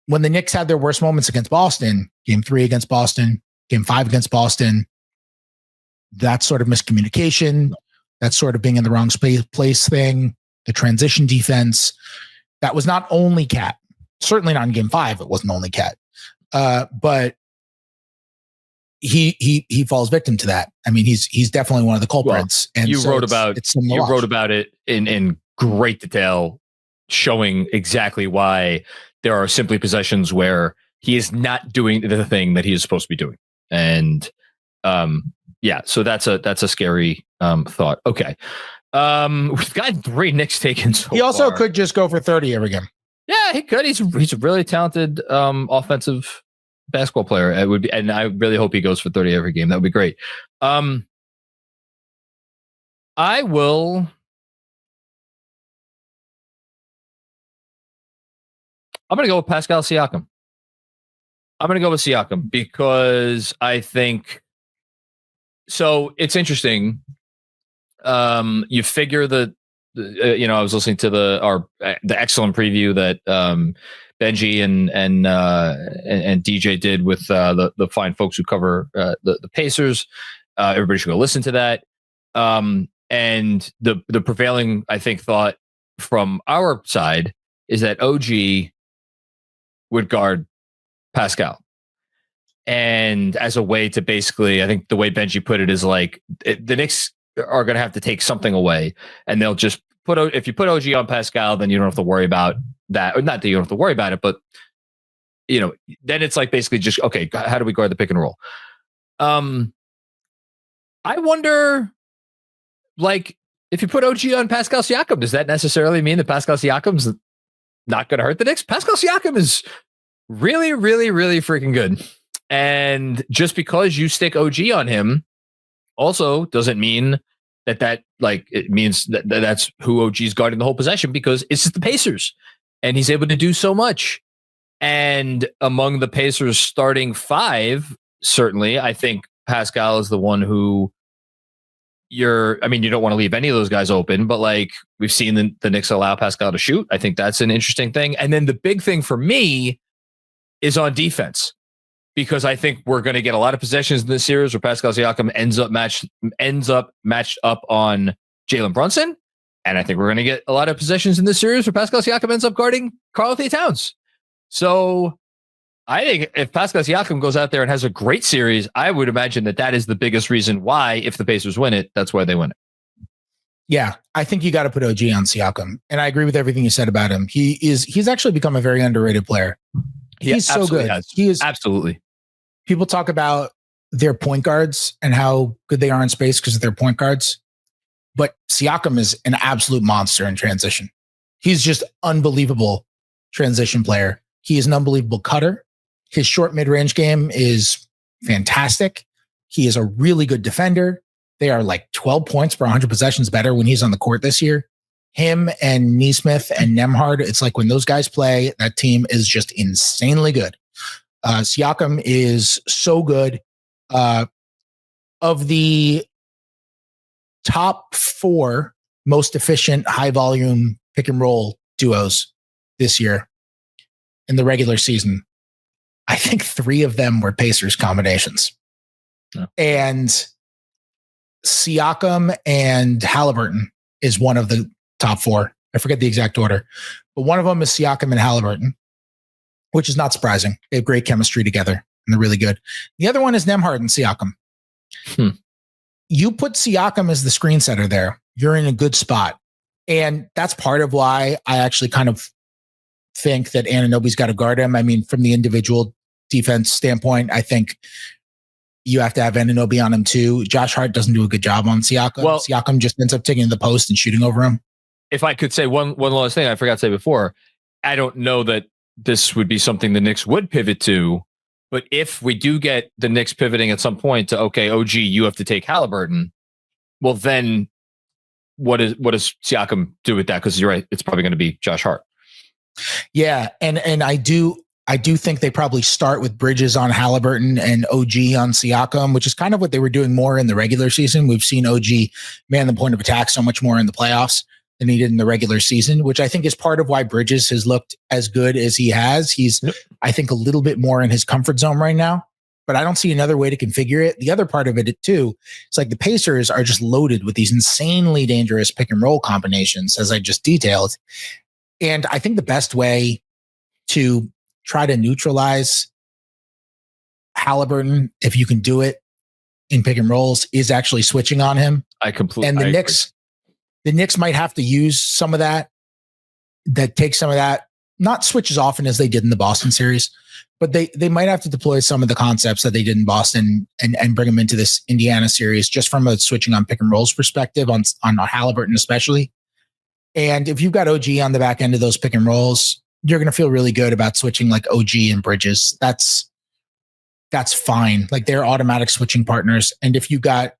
when the Knicks had their worst moments against Boston, game 3 against Boston, game 5 against Boston, that sort of miscommunication, that sort of being in the wrong place thing, the transition defense, that was not only Kat. Certainly not in game 5. It wasn't only Kat. But he falls victim to that. I mean, he's definitely one of the culprits. Well, and you wrote about it in great detail, showing exactly why there are simply possessions where he is not doing the thing that he is supposed to be doing. And so that's a scary thought. Okay. We've gotten 3 Knicks taken so He also far. could just go for 30 every game. Yeah, he could. He's a really talented offensive basketball player. It would be, and I really hope he goes for 30 every game. That would be great. I'm going to go with Pascal Siakam. I'm going to go with Siakam because I think so. It's interesting. You figure that I was listening to the excellent preview that Benji and DJ did with the fine folks who cover the Pacers. Everybody should go listen to that. And the prevailing, I think, thought from our side is that OG would guard Pascal. And as a way to basically, I think the way Benji put it is like the Knicks are going to have to take something away, and they'll just if you put OG on Pascal, then you don't have to worry about that. Or not that you don't have to worry about it, but then it's like basically just, okay, how do we guard the pick and roll? I wonder, like, if you put OG on Pascal Siakam, does that necessarily mean that Pascal Siakam's not going to hurt the Knicks? Pascal Siakam is really, really, really freaking good. And just because you stick OG on him also doesn't mean that like, it means that that's who OG's guarding the whole possession, because it's just the Pacers. and he's able to do so much. And among the Pacers starting five, certainly, I think Pascal is the one who you don't want to leave any of those guys open, but like we've seen the Knicks allow Pascal to shoot. I think that's an interesting thing. And then the big thing for me is on defense, because I think we're going to get a lot of possessions in this series where Pascal Siakam ends up matched up on Jalen Brunson. And I think we're going to get a lot of possessions in this series where Pascal Siakam ends up guarding Karl-Anthony Towns. So I think if Pascal Siakam goes out there and has a great series, I would imagine that is the biggest reason why, if the Pacers win it, that's why they win it. Yeah, I think you got to put OG on Siakam. And I agree with everything you said about him. He's actually become a very underrated player. He's so good. He is absolutely. People talk about their point guards and how good they are in space because of their point guards. But Siakam is an absolute monster in transition. He's just unbelievable transition player. He is an unbelievable cutter. His short mid-range game is fantastic. He is a really good defender. They are like 12 points per 100 possessions better when he's on the court this year. Him and Nesmith and Nembhard, it's like when those guys play, that team is just insanely good. Siakam is so good. Of the top 4 most efficient high volume pick and roll duos this year in the regular season, I think 3 of them were Pacers combinations. Yeah. And Siakam and Halliburton is one of the top 4. I forget the exact order, but one of them is Siakam and Halliburton, which is not surprising. They have great chemistry together and they're really good. The other one is Nembhard and Siakam. You put Siakam as the screen setter there, you're in a good spot. And that's part of why I actually kind of think that Anunoby's got to guard him. I mean, from the individual defense standpoint, I think you have to have Anunoby on him too. Josh Hart doesn't do a good job on Siakam. Well, Siakam just ends up taking the post and shooting over him. If I could say one last thing I forgot to say before, I don't know that this would be something the Knicks would pivot to, but if we do get the Knicks pivoting at some point to, okay, OG, you have to take Halliburton, well then what does Siakam do with that? Because you're right, it's probably going to be Josh Hart. Yeah, and I do think they probably start with Bridges on Halliburton and OG on Siakam, which is kind of what they were doing more in the regular season. We've seen OG man the point of attack so much more in the playoffs than he did in the regular season, which I think is part of why Bridges has looked as good as he has. He's, I think, a little bit more in his comfort zone right now, but I don't see another way to configure it. The other part of it too, it's like the Pacers are just loaded with these insanely dangerous pick and roll combinations, as I just detailed. And I think the best way to try to neutralize Halliburton, if you can do it in pick and rolls, is actually switching on him. And the Knicks might have to use some of that take some of that, not switch as often as they did in the Boston series, but they might have to deploy some of the concepts that they did in Boston and bring them into this Indiana series, just from a switching on pick and rolls perspective on Halliburton especially. And if you've got OG on the back end of those pick and rolls, you're going to feel really good about switching like OG and Bridges. That's fine. Like they're automatic switching partners. And if you've got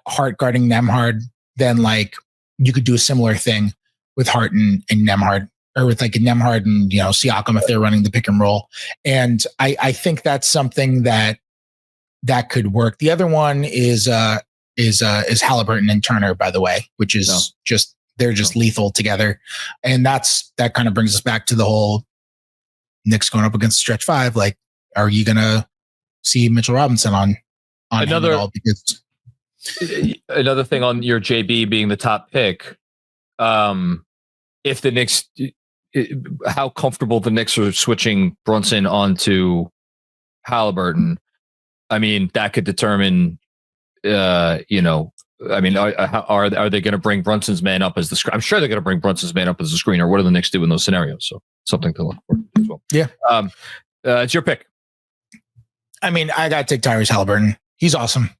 Hart guarding Nembhard, then like you could do a similar thing with Hart and Nembhard, or with like a Nembhard and Siakam if they're running the pick and roll. And I think that's something that could work. The other one is Halliburton and Turner, by the way, which is they're just lethal together. And that kind of brings us back to the whole Knicks going up against stretch 5. Like, are you going to see Mitchell Robinson on another him at all? Because another thing on your JB being the top pick, if the Knicks, how comfortable the Knicks are switching Brunson onto Halliburton, I mean, that could determine, are they going to bring Brunson's man up as the screen? I'm sure they're going to bring Brunson's man up as a screener. What do the Knicks do in those scenarios? So something to look for as well. Yeah. It's your pick. I mean, I got to take Tyrese Halliburton. He's awesome.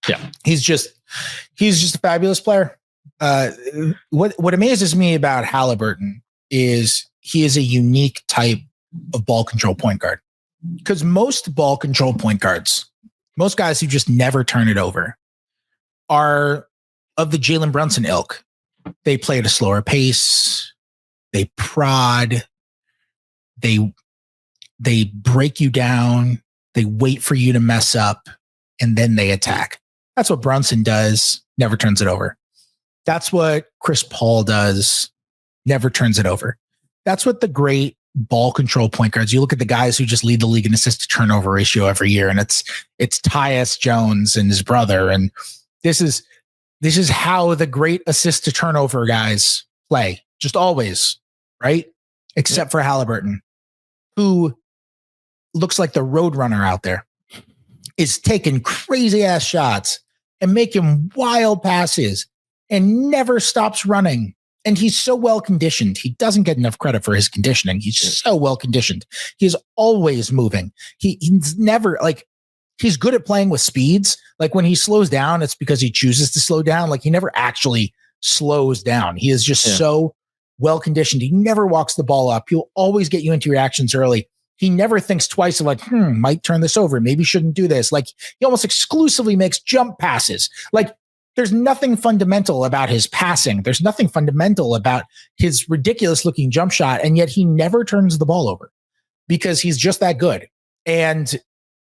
Yeah. He's just a fabulous player. What amazes me about Halliburton is he is a unique type of ball control point guard, because most ball control point guards, most guys who just never turn it over, are of the Jalen Brunson ilk. They play at a slower pace. they prod, they break you down, they wait for you to mess up, and then they attack. That's what Brunson does, never turns it over. That's what Chris Paul does, never turns it over. That's what the great ball control point guards, you look at the guys who just lead the league in assist to turnover ratio every year, and it's Tyus Jones and his brother. And this is how the great assist to turnover guys play, just always, right? Except for Halliburton, who looks like the road runner out there, is taking crazy ass shots and making wild passes and never stops running. And he's so well conditioned. He doesn't get enough credit for his conditioning. He's so well conditioned. He's always moving. He's never like, he's good at playing with speeds. Like when he slows down, it's because he chooses to slow down. Like he never actually slows down. He is just so well conditioned. He never walks the ball up. He'll always get you into your actions early. He never thinks twice of like, might turn this over. Maybe shouldn't do this. Like he almost exclusively makes jump passes. Like there's nothing fundamental about his passing. There's nothing fundamental about his ridiculous looking jump shot. And yet he never turns the ball over because he's just that good. And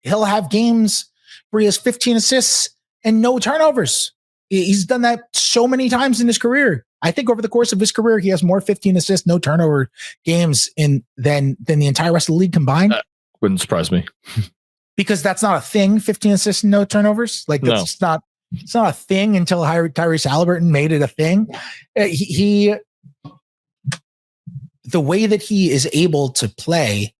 he'll have games where he has 15 assists and no turnovers. He's done that so many times in his career. I think over the course of his career, he has more 15 assists, no turnover games than the entire rest of the league combined. Wouldn't surprise me. Because that's not a thing, 15 assists and no turnovers. Like that's not. It's not a thing until Tyrese Halliburton made it a thing. The way that he is able to play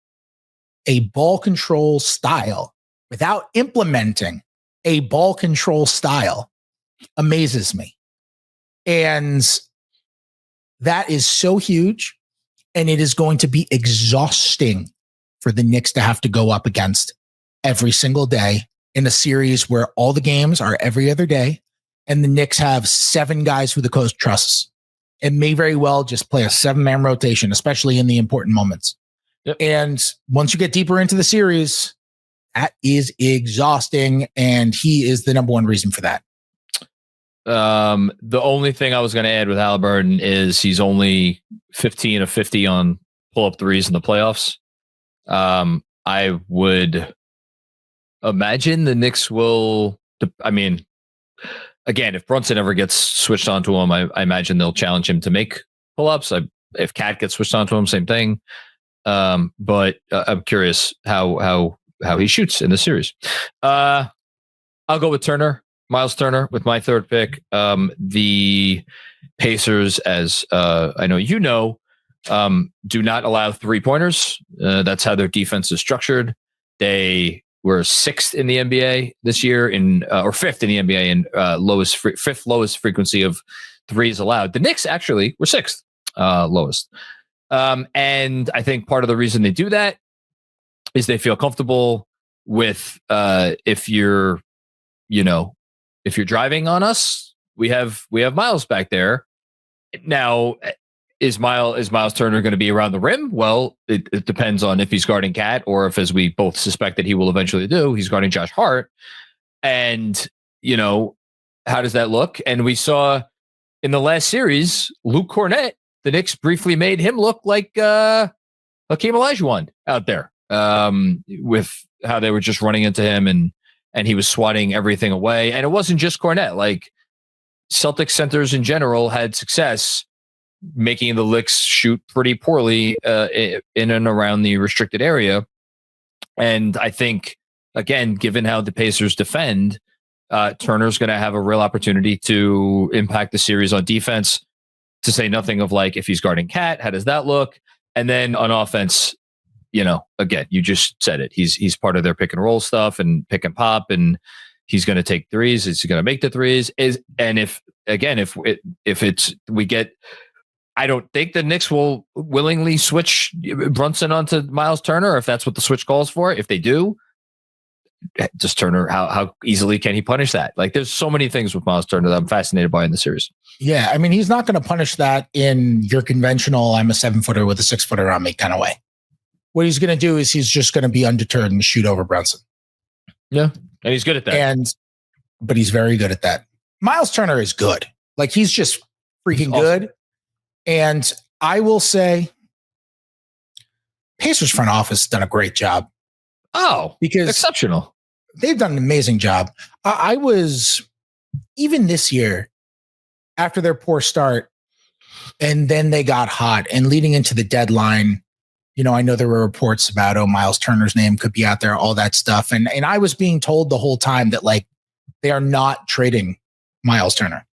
a ball control style without implementing a ball control style amazes me. And that is so huge. And it is going to be exhausting for the Knicks to have to go up against every single day in a series where all the games are every other day and the Knicks have 7 guys who the coach trusts and may very well just play a 7-man rotation, especially in the important moments. Yep. And once you get deeper into the series, that is exhausting. And he is the number one reason for that. The only thing I was going to add with Halliburton is he's only 15 of 50 on pull-up threes in the playoffs. I would imagine the Knicks will, I mean, again, if Brunson ever gets switched onto him, I imagine they'll challenge him to make pull-ups. If Cat gets switched onto him, same thing. But I'm curious how he shoots in the series. I'll go with Turner, Miles Turner, with my third pick. The Pacers, as I know you know, do not allow 3-pointers. That's how their defense is structured. They were 6th in the NBA this year, or 5th in the NBA in 5th lowest frequency of threes allowed. The Knicks actually were 6th lowest. And I think part of the reason they do that is they feel comfortable with if you're driving on us, we have Miles back there. Now, is Miles Turner going to be around the rim? Well, it depends on if he's guarding Cat or if, as we both suspect that he will eventually do, he's guarding Josh Hart. And, how does that look? And we saw in the last series, Luke Cornett, the Knicks briefly made him look like Hakeem Olajuwon out there with how they were just running into him and he was swatting everything away. And it wasn't just Cornett. Like Celtics centers in general had success making the Knicks shoot pretty poorly in and around the restricted area. And I think, again, given how the Pacers defend, Turner's going to have a real opportunity to impact the series on defense, to say nothing of like, if he's guarding Cat, how does that look? And then on offense, again, you just said it. He's part of their pick and roll stuff and pick and pop, and he's going to take threes. He's going to make the threes. I don't think the Knicks will willingly switch Brunson onto Miles Turner if that's what the switch calls for. If they do, just Turner, how easily can he punish that? Like, there's so many things with Miles Turner that I'm fascinated by in the series. Yeah, I mean, he's not going to punish that in your conventional I'm a 7-footer with a 6-footer on me kind of way. What he's going to do is he's just going to be undeterred and shoot over Brunson. Yeah, and he's good at that. But he's very good at that. Miles Turner is good. Like, he's just freaking good. And I will say Pacers front office has done a great job. Oh, because exceptional. They've done an amazing job. I was, even this year, after their poor start, and then they got hot, and leading into the deadline, I know there were reports about, Miles Turner's name could be out there, all that stuff. And I was being told the whole time that they are not trading Miles Turner.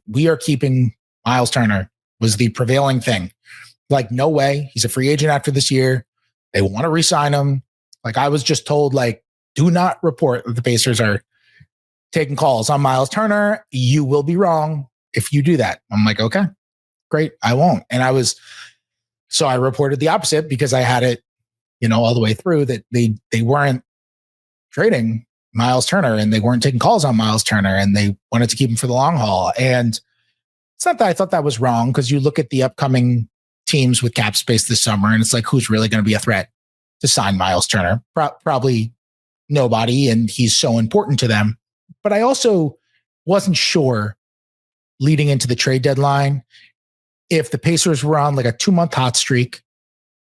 We are keeping Miles Turner was the prevailing thing. No way. He's a free agent after this year. They want to re-sign him. I was just told, do not report that the Pacers are taking calls on Miles Turner. You will be wrong if you do that. I'm like, okay, great. I won't. And I reported the opposite because I had it, all the way through that they weren't trading Miles Turner and they weren't taking calls on Miles Turner and they wanted to keep him for the long haul. And it's not that I thought that was wrong, because you look at the upcoming teams with cap space this summer and it's who's really going to be a threat to sign Miles Turner? Probably nobody, and he's so important to them. But I also wasn't sure leading into the trade deadline if the Pacers were on a 2-month hot streak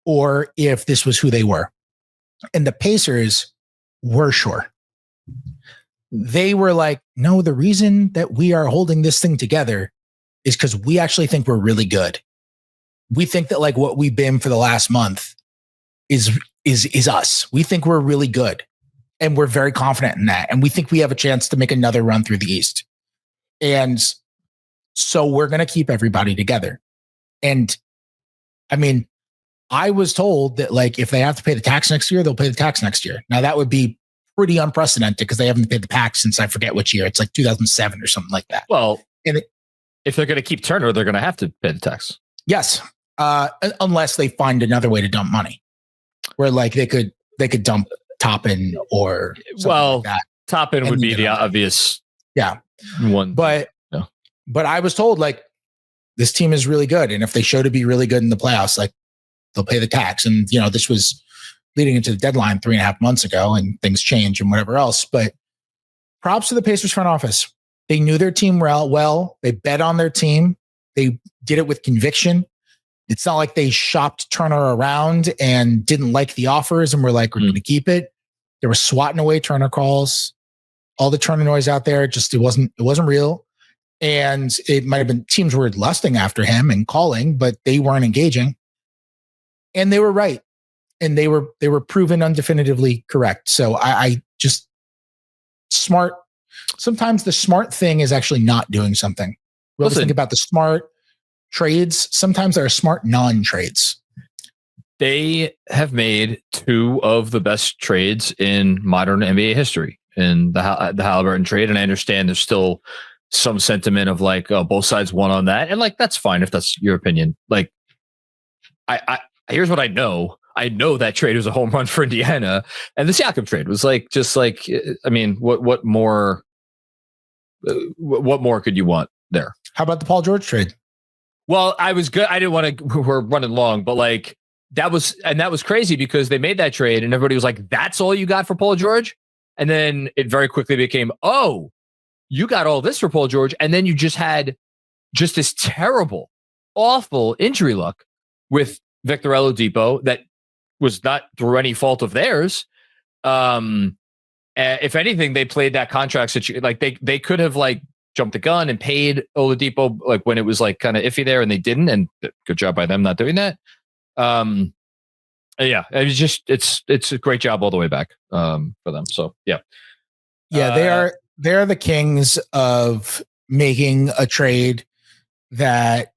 or if this was who they were. And the Pacers were sure. They were no, the reason that we are holding this thing together is because we actually think we're really good. We think that what we've been for the last month is us. We think we're really good. And we're very confident in that. And we think we have a chance to make another run through the East. And so we're going to keep everybody together. And I was told that if they have to pay the tax next year, they'll pay the tax next year. Now that would be pretty unprecedented because they haven't paid the tax since I forget which year. It's 2007 or something like that. Well, if they're going to keep Turner, they're going to have to pay the tax. Yes. Unless they find another way to dump money where they could dump Toppin or something like that. Toppin would be the obvious one. But I was told this team is really good. And if they show to be really good in the playoffs, they'll pay the tax. And, this was leading into the deadline 3.5 months ago and things change and whatever else. But props to the Pacers front office. They knew their team well. They bet on their team. They did it with conviction. It's not like they shopped Turner around and didn't like the offers and were we're going to keep it. They were swatting away Turner calls. All the Turner noise out there, it wasn't real. And it might have been teams were lusting after him and calling, but they weren't engaging. And they were right. And they were proven undefinitively correct. So I just smart. Sometimes the smart thing is actually not doing something. We always think about the smart trades. Sometimes there are smart non-trades. They have made 2 of the best trades in modern NBA history in the Halliburton trade. And I understand there's still some sentiment of both sides won on that. And that's fine if that's your opinion. I here's what I know. I know that trade was a home run for Indiana, and the Siakam trade was what more? What more could you want there? How about the Paul George trade? Well, I was good. I didn't want to. We're running long, but that was crazy because they made that trade, and everybody was like, "That's all you got for Paul George," and then it very quickly became, "Oh, you got all this for Paul George," and then you just had this terrible, awful injury luck with Victor Oladipo that was not through any fault of theirs. If anything, they played that contract situation. They could have jumped the gun and paid Oladipo when it was kind of iffy there, and they didn't. And good job by them not doing that. It was just it's a great job all the way back for them. So yeah, they're the kings of making a trade that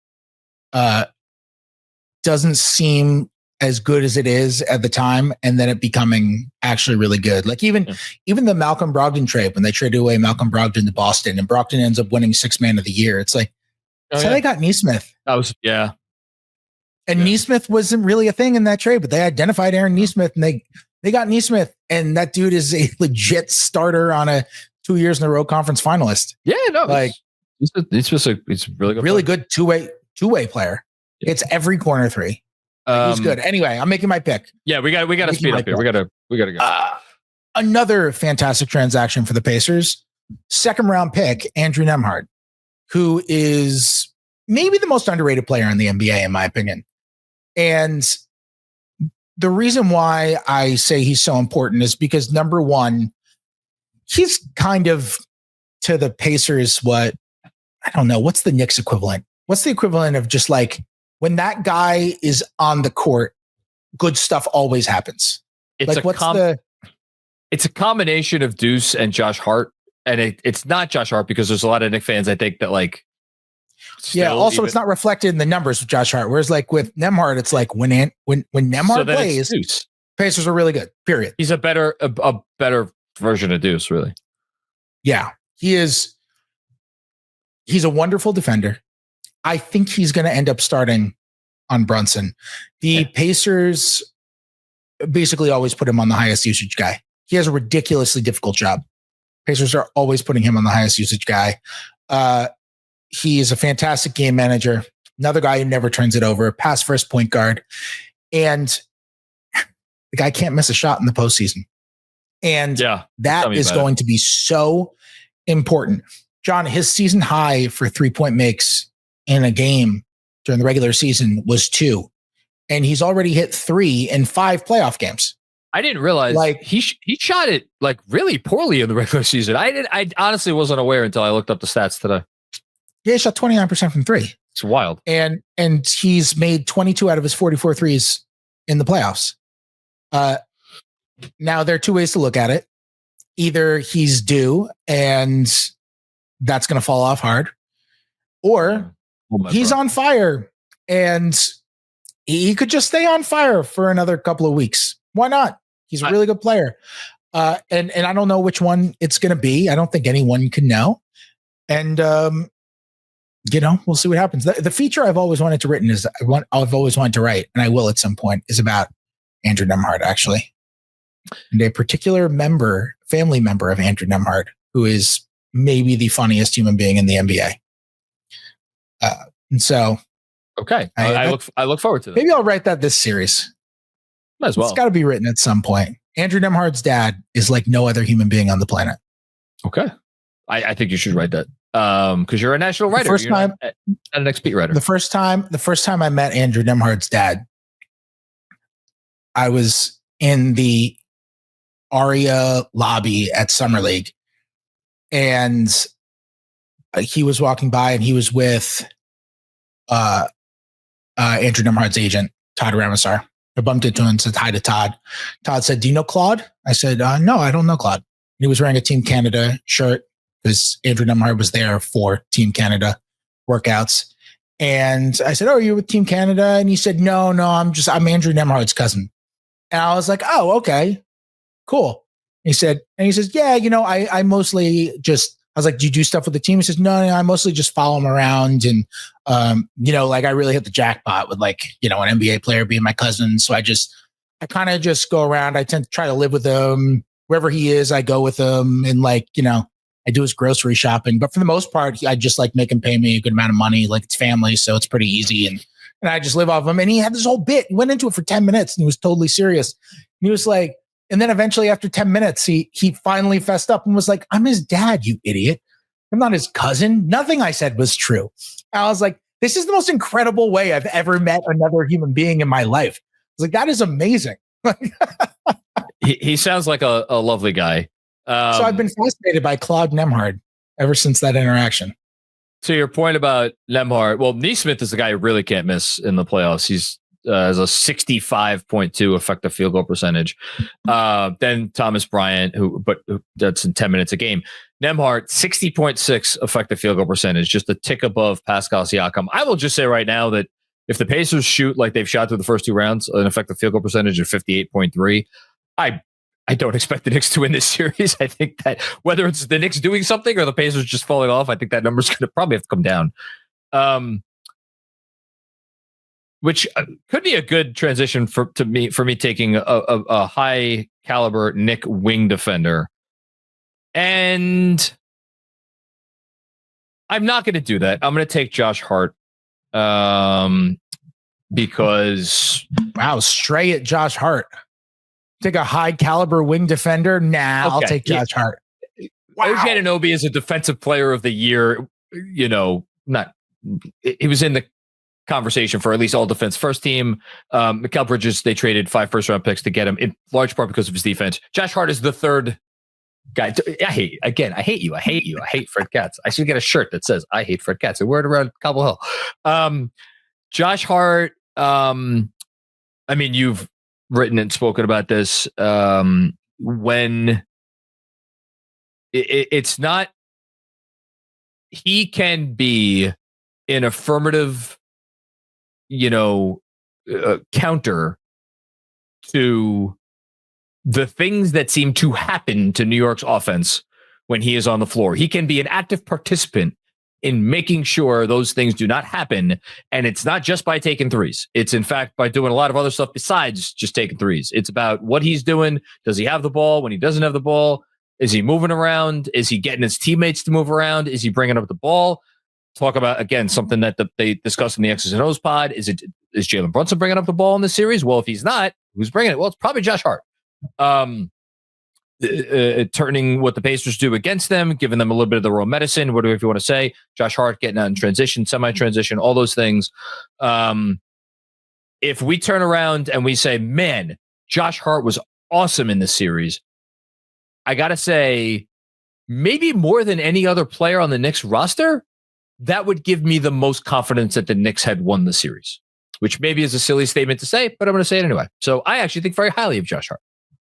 doesn't seem as good as it is at the time, and then it becoming actually really good. Even the Malcolm Brogdon trade, when they traded away Malcolm Brogdon to Boston, and Brogdon ends up winning 6th man of the year. It's they got Nesmith. And Nesmith wasn't really a thing in that trade, but they identified Aaron Nesmith, and they got Nesmith, and that dude is a legit starter on a 2 years in a row conference finalist. Yeah, no, it's really good, two-way player. Yeah. It's every corner three. He's good. Anyway, I'm making my pick. Yeah, we got to speed up here. We got to go. Another fantastic transaction for the Pacers. 2nd round pick, Andrew Nembhard, who is maybe the most underrated player in the NBA, in my opinion. And the reason why I say he's so important is because, number one, he's kind of to the Pacers what, I don't know, what's the Knicks equivalent? What's the equivalent of just like when that guy is on the court, good stuff always happens? It's like it's a combination of Deuce and Josh Hart. And it's not Josh Hart because there's a lot of Knicks fans, I think, that like. Also, it's not reflected in the numbers with Josh Hart. Whereas like with Nembhard, it's like when Nembhard plays, Pacers are really good. Period. He's a better version of Deuce, really. Yeah, he is. He's a wonderful defender. I think he's going to end up starting on Brunson. The Pacers basically always put him on the highest usage guy. He has a ridiculously difficult job. Pacers are always putting him on the highest usage guy. He is a fantastic game manager. Another guy who never turns it over. Pass first point guard. And the guy can't miss a shot in the postseason. And that is going to be so important. John, his season high for 3-point makes in a game during the regular season was 2. And he's already hit 3 in 5 playoff games. I didn't realize like he shot it like really poorly in the regular season. I honestly wasn't aware until I looked up the stats today. Yeah, he shot 29% from 3. It's wild. And he's made 22 out of his 44 threes in the playoffs. Now there are 2 ways to look at it. Either he's due and that's going to fall off hard, or he's on fire and he could just stay on fire for another couple of weeks. Why not? He's a really good player. And I don't know which one it's going to be. I don't think anyone can know. And, we'll see what happens. The feature I've always wanted to write, and I will at some point, is about Andrew Nembhard, actually. And a particular family member of Andrew Nembhard, who is maybe the funniest human being in the NBA. And so. Okay. I look forward to that. Maybe I'll write that this series. Might as well. It's got to be written at some point. Andrew Nembhard's dad is like no other human being on the planet. Okay. I think you should write that. Because you're a national writer. You're not an XP writer. The first time I met Andrew Nembhard's dad, I was in the Aria lobby at Summer League, and he was walking by, and he was with Andrew Nembhard's agent, Todd Ramasar. I bumped into him and said hi to Todd. Todd said, "Do you know Claude?" I said, "No, I don't know Claude." He was wearing a Team Canada shirt because Andrew Nembhard was there for Team Canada workouts. And I said, "Oh, are you with Team Canada?" And he said, No, I'm Andrew Nembhard's cousin. And I was like, "Oh, okay, cool." He says, "Yeah, I mostly just," I was like, "Do you do stuff with the team?" He says, No, I mostly just follow him around. And, like I really hit the jackpot with like, an NBA player being my cousin. So I kind of just go around. I tend to try to live with him. Wherever he is, I go with him. And like, I do his grocery shopping. But for the most part, I just like make him pay me a good amount of money. Like it's family. So it's pretty easy. And I just live off him. And he had this whole bit. He went into it for 10 minutes and he was totally serious. And he was like, and then eventually after 10 minutes, he finally fessed up and was like, "I'm his dad, you idiot. I'm not his cousin. Nothing I said was true." And I was like, this is the most incredible way I've ever met another human being in my life. I was like, that is amazing. He sounds like a lovely guy. So I've been fascinated by Claude Nembhard ever since that interaction. To your point about Nembhard, well, Neesmith is the guy who really can't miss in the playoffs. He's has a 65.2 effective field goal percentage. Then Thomas Bryant, but that's in 10 minutes a game. Nembhard, 60.6 effective field goal percentage, just a tick above Pascal Siakam. I will just say right now that if the Pacers shoot like they've shot through the first 2 rounds, an effective field goal percentage of 58.3, I don't expect the Knicks to win this series. I think that whether it's the Knicks doing something or the Pacers just falling off, I think that number's going to probably have to come down. Which could be a good transition for me taking a high caliber Knick wing defender. And I'm not going to do that. I'm going to take Josh Hart because stray at Josh Hart. Take a high caliber wing defender. I'll take Josh Hart. Wow. OG Anunoby is a defensive player of the year, not he was in the conversation for at least all defense first team. Mikal Bridges, they traded 5 first-round picks to get him, in large part because of his defense. Josh Hart is the third guy. I hate you. I hate Fred Katz. I should get a shirt that says I hate Fred Katz and wear it around Cobble Hill. Josh Hart, I mean, you've written and spoken about this. When it's not, he can be an affirmative, counter to the things that seem to happen to New York's offense when he is on the floor. He can be an active participant in making sure those things do not happen. And it's not just by taking threes. It's in fact by doing a lot of other stuff besides just taking threes. It's about what he's doing. Does he have the ball when he doesn't have the ball? Is he moving around? Is he getting his teammates to move around? Is he bringing up the ball? Talk about, again, something that they discussed in the X's and O's pod. Is Jalen Brunson bringing up the ball in this series? Well, if he's not, who's bringing it? Well, it's probably Josh Hart. Turning what the Pacers do against them, giving them a little bit of the raw medicine, whatever if you want to say. Josh Hart getting out in transition, semi-transition, all those things. If we turn around and we say, man, Josh Hart was awesome in this series, I got to say, maybe more than any other player on the Knicks roster, that would give me the most confidence that the Knicks had won the series, which maybe is a silly statement to say, but I'm going to say it anyway. So I actually think very highly of Josh Hart.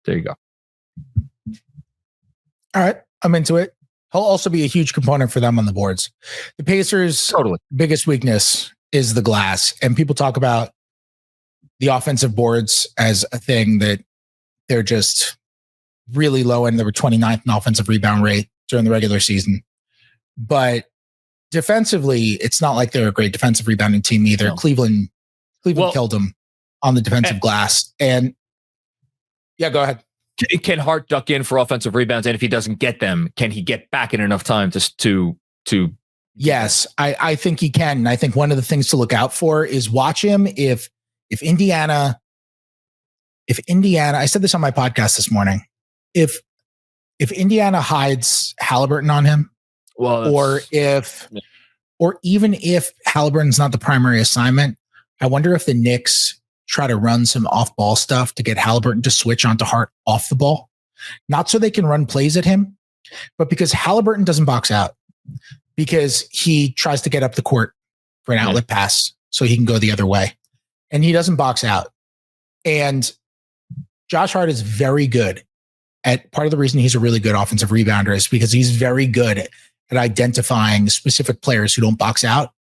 There you go. All right. I'm into it. He'll also be a huge component for them on the boards. The Pacers' biggest weakness is the glass. And people talk about the offensive boards as a thing that they're just really low, and they were 29th in offensive rebound rate during the regular season. But defensively, it's not like they're a great defensive rebounding team either. No. Cleveland killed them on the defensive glass. And yeah, go ahead. Can Hart duck in for offensive rebounds? And if he doesn't get them, can he get back in enough time to Yes, I think he can. And I think one of the things to look out for is watch him if Indiana, I said this on my podcast this morning, if Indiana hides Halliburton on him, or even if Halliburton's not the primary assignment, I wonder if the Knicks try to run some off-ball stuff to get Halliburton to switch onto Hart off the ball. Not so they can run plays at him, but because Halliburton doesn't box out, because he tries to get up the court for an outlet pass so he can go the other way. And he doesn't box out. And Josh Hart is very good at, part of the reason he's a really good offensive rebounder is because he's very good at identifying specific players who don't box out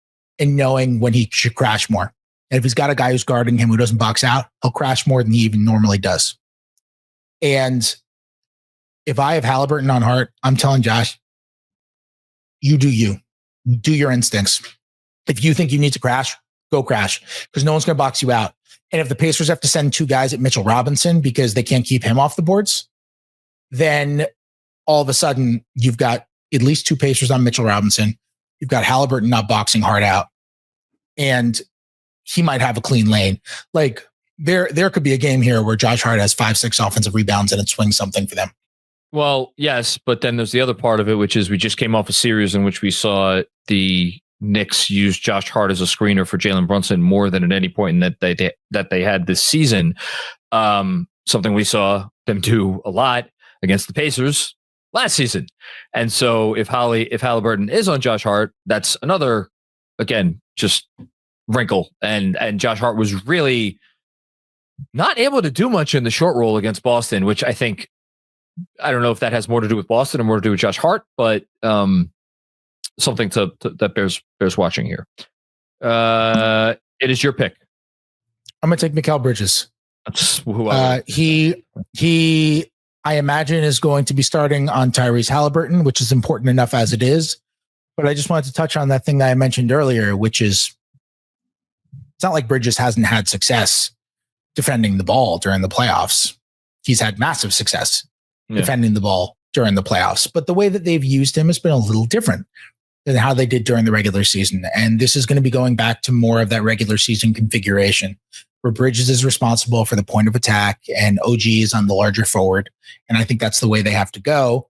and knowing when he should crash more. And if he's got a guy who's guarding him who doesn't box out, he'll crash more than he even normally does. And if I have Halliburton on Hart, I'm telling Josh, you do your instincts. If you think you need to crash, go crash, because no one's going to box you out. And if the Pacers have to send 2 guys at Mitchell Robinson because they can't keep him off the boards, then all of a sudden you've got at least 2 Pacers on Mitchell Robinson. You've got Halliburton not boxing Hart out. And he might have a clean lane. Like there could be a game here where Josh Hart has 5-6 offensive rebounds and it swings something for them. Well, yes, but then there's the other part of it, which is we just came off a series in which we saw the Knicks use Josh Hart as a screener for Jalen Brunson more than at any point in that they had this season. Something we saw them do a lot against the Pacers last season. And so if Halliburton is on Josh Hart, that's another, again, just wrinkle. And Josh Hart was really not able to do much in the short roll against Boston, which I think, I don't know if that has more to do with Boston or more to do with Josh Hart, but something that bears watching here. It is your pick. I'm going to take Mikal Bridges. That's who he I imagine is going to be starting on Tyrese Halliburton, which is important enough as it is. But I just wanted to touch on that thing that I mentioned earlier, which is it's not like Bridges hasn't had success defending the ball during the playoffs. He's had massive success defending the ball during the playoffs. But the way that they've used him has been a little different than how they did during the regular season. And this is going to be going back to more of that regular season configuration where Bridges is responsible for the point of attack and OG is on the larger forward. And I think that's the way they have to go.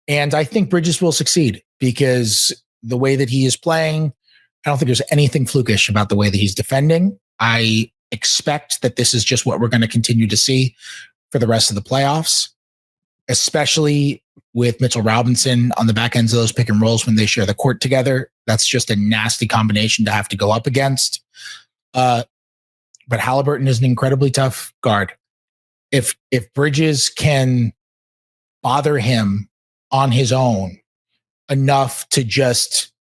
And I think Bridges will succeed because the way that he is playing, I don't think there's anything flukish about the way that he's defending. I expect that this is just what we're going to continue to see for the rest of the playoffs, especially with Mitchell Robinson on the back ends of those pick and rolls when they share the court together. That's just a nasty combination to have to go up against. But Haliburton is an incredibly tough guard. If Bridges can bother him on his own enough to just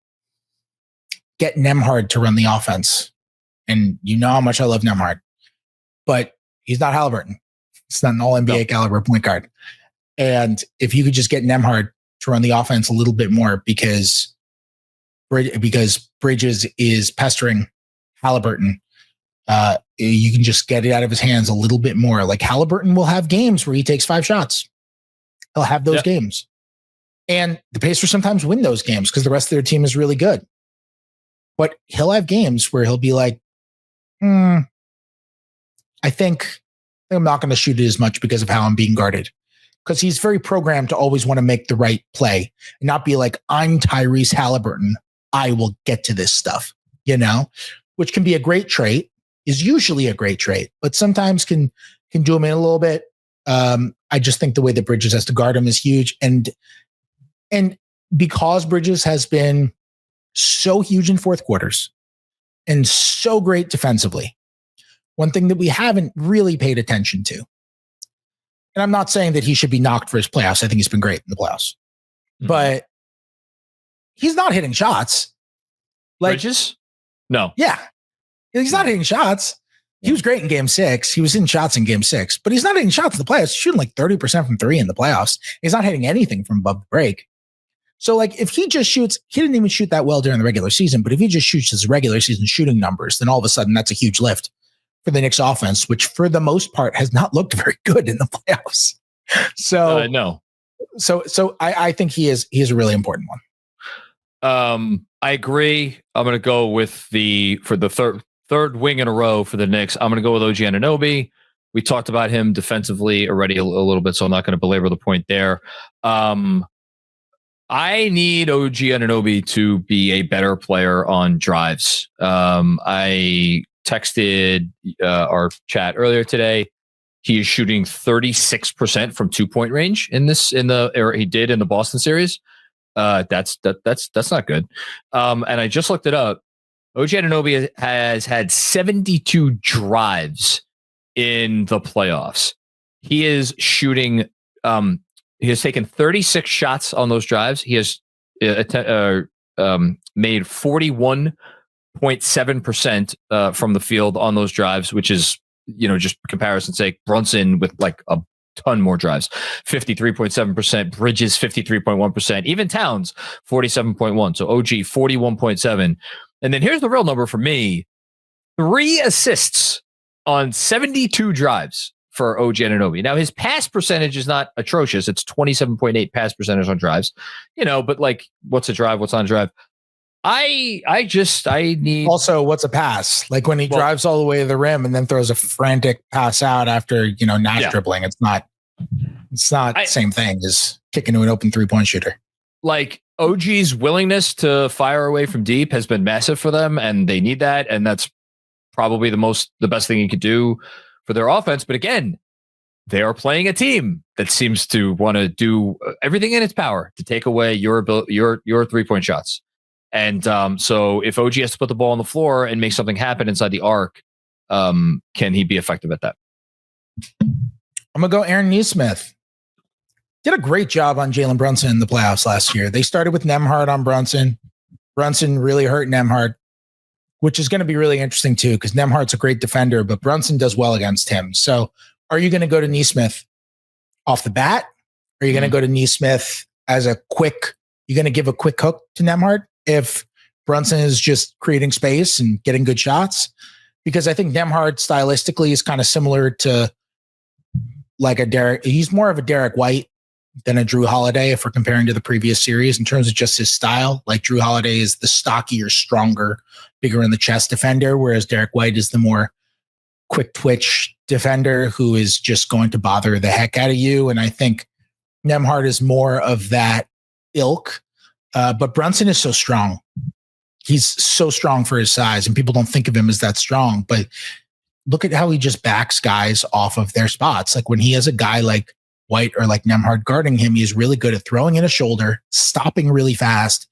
get Nembhard to run the offense, and you know how much I love Nembhard, but he's not Haliburton. It's not an all-NBA caliber point guard. And if you could just get Nembhard to run the offense a little bit more because Bridges is pestering Haliburton, you can just get it out of his hands a little bit more. Like Haliburton will have games where he takes 5 shots. He'll have those games. And the Pacers sometimes win those games because the rest of their team is really good. But he'll have games where he'll be like, I think I'm not going to shoot it as much because of how I'm being guarded. Because he's very programmed to always want to make the right play and not be like, I'm Tyrese Haliburton. I will get to this stuff, which can be a great trait, is usually a great trait, but sometimes can do him in a little bit. I just think the way that Bridges has to guard him is huge. And because Bridges has been so huge in fourth quarters and so great defensively, one thing that we haven't really paid attention to, and I'm not saying that he should be knocked for his playoffs. I think he's been great in the playoffs, but he's not hitting shots. Like Bridges? No. Yeah. He's not hitting shots. He was great in game 6. He was hitting shots in game 6, but he's not hitting shots in the playoffs. He's shooting like 30% from 3 in the playoffs. He's not hitting anything from above the break. So like if he just shoots, he didn't even shoot that well during the regular season, but if he just shoots his regular season shooting numbers, then all of a sudden that's a huge lift for the Knicks offense, which for the most part has not looked very good in the playoffs. So no. So I think he is a really important one. I agree. I'm going to go with for the third wing in a row for the Knicks. I'm going to go with OG Anunoby. We talked about him defensively already a little bit, so I'm not going to belabor the point there. I need OG Anunoby to be a better player on drives. I texted our chat earlier today. He is shooting 36% from 2-point range he did in the Boston series. That's not good. And I just looked it up. OG Anunoby has had 72 drives in the playoffs. He is shooting. He has taken 36 shots on those drives. He has made 41.7% from the field on those drives, which is, just for comparison's sake, Brunson with like a ton more drives, 53.7%, Bridges 53.1%, even Towns 47.1%. So OG 41.7%. And then here's the real number for me: 3 assists on 72 drives for OG Anunoby. Now his pass percentage is not atrocious. It's 27.8 pass percentage on drives, but like what's a drive? What's on a drive? I need also what's a pass? Like when he drives all the way to the rim and then throws a frantic pass out after, Nash dribbling. It's not the same thing as kicking to an open 3-point shooter. Like OG's willingness to fire away from deep has been massive for them, and they need that. And that's probably the best thing he could do for their offense. But again, they are playing a team that seems to want to do everything in its power to take away your 3-point shots. And so if OG has to put the ball on the floor and make something happen inside the arc, can he be effective at that? I'm going to go Aaron Nesmith. Did a great job on Jalen Brunson in the playoffs last year. They started with Nembhard on Brunson. Brunson really hurt Nembhard, which is going to be really interesting too, because Nembhard's a great defender, but Brunson does well against him. So are you going to go to Nesmith off the bat? Are you going to go to Nesmith as you're going to give a quick hook to Nembhard if Brunson is just creating space and getting good shots? Because I think Nembhard stylistically is kind of similar to like a Derek. He's more of a Derek White than a Drew Holiday if we're comparing to the previous series in terms of just his style. Like Drew Holiday is the stockier, stronger, bigger in the chest defender, whereas Derek White is the more quick twitch defender who is just going to bother the heck out of you. And I think Nembhard is more of that ilk. But Brunson is so strong. he's so strong for his size, and people don't think of him as that strong. But look at how he just backs guys off of their spots. Like when he has a guy like White or like Nembhard guarding him, he's really good at throwing in a shoulder, stopping really fast,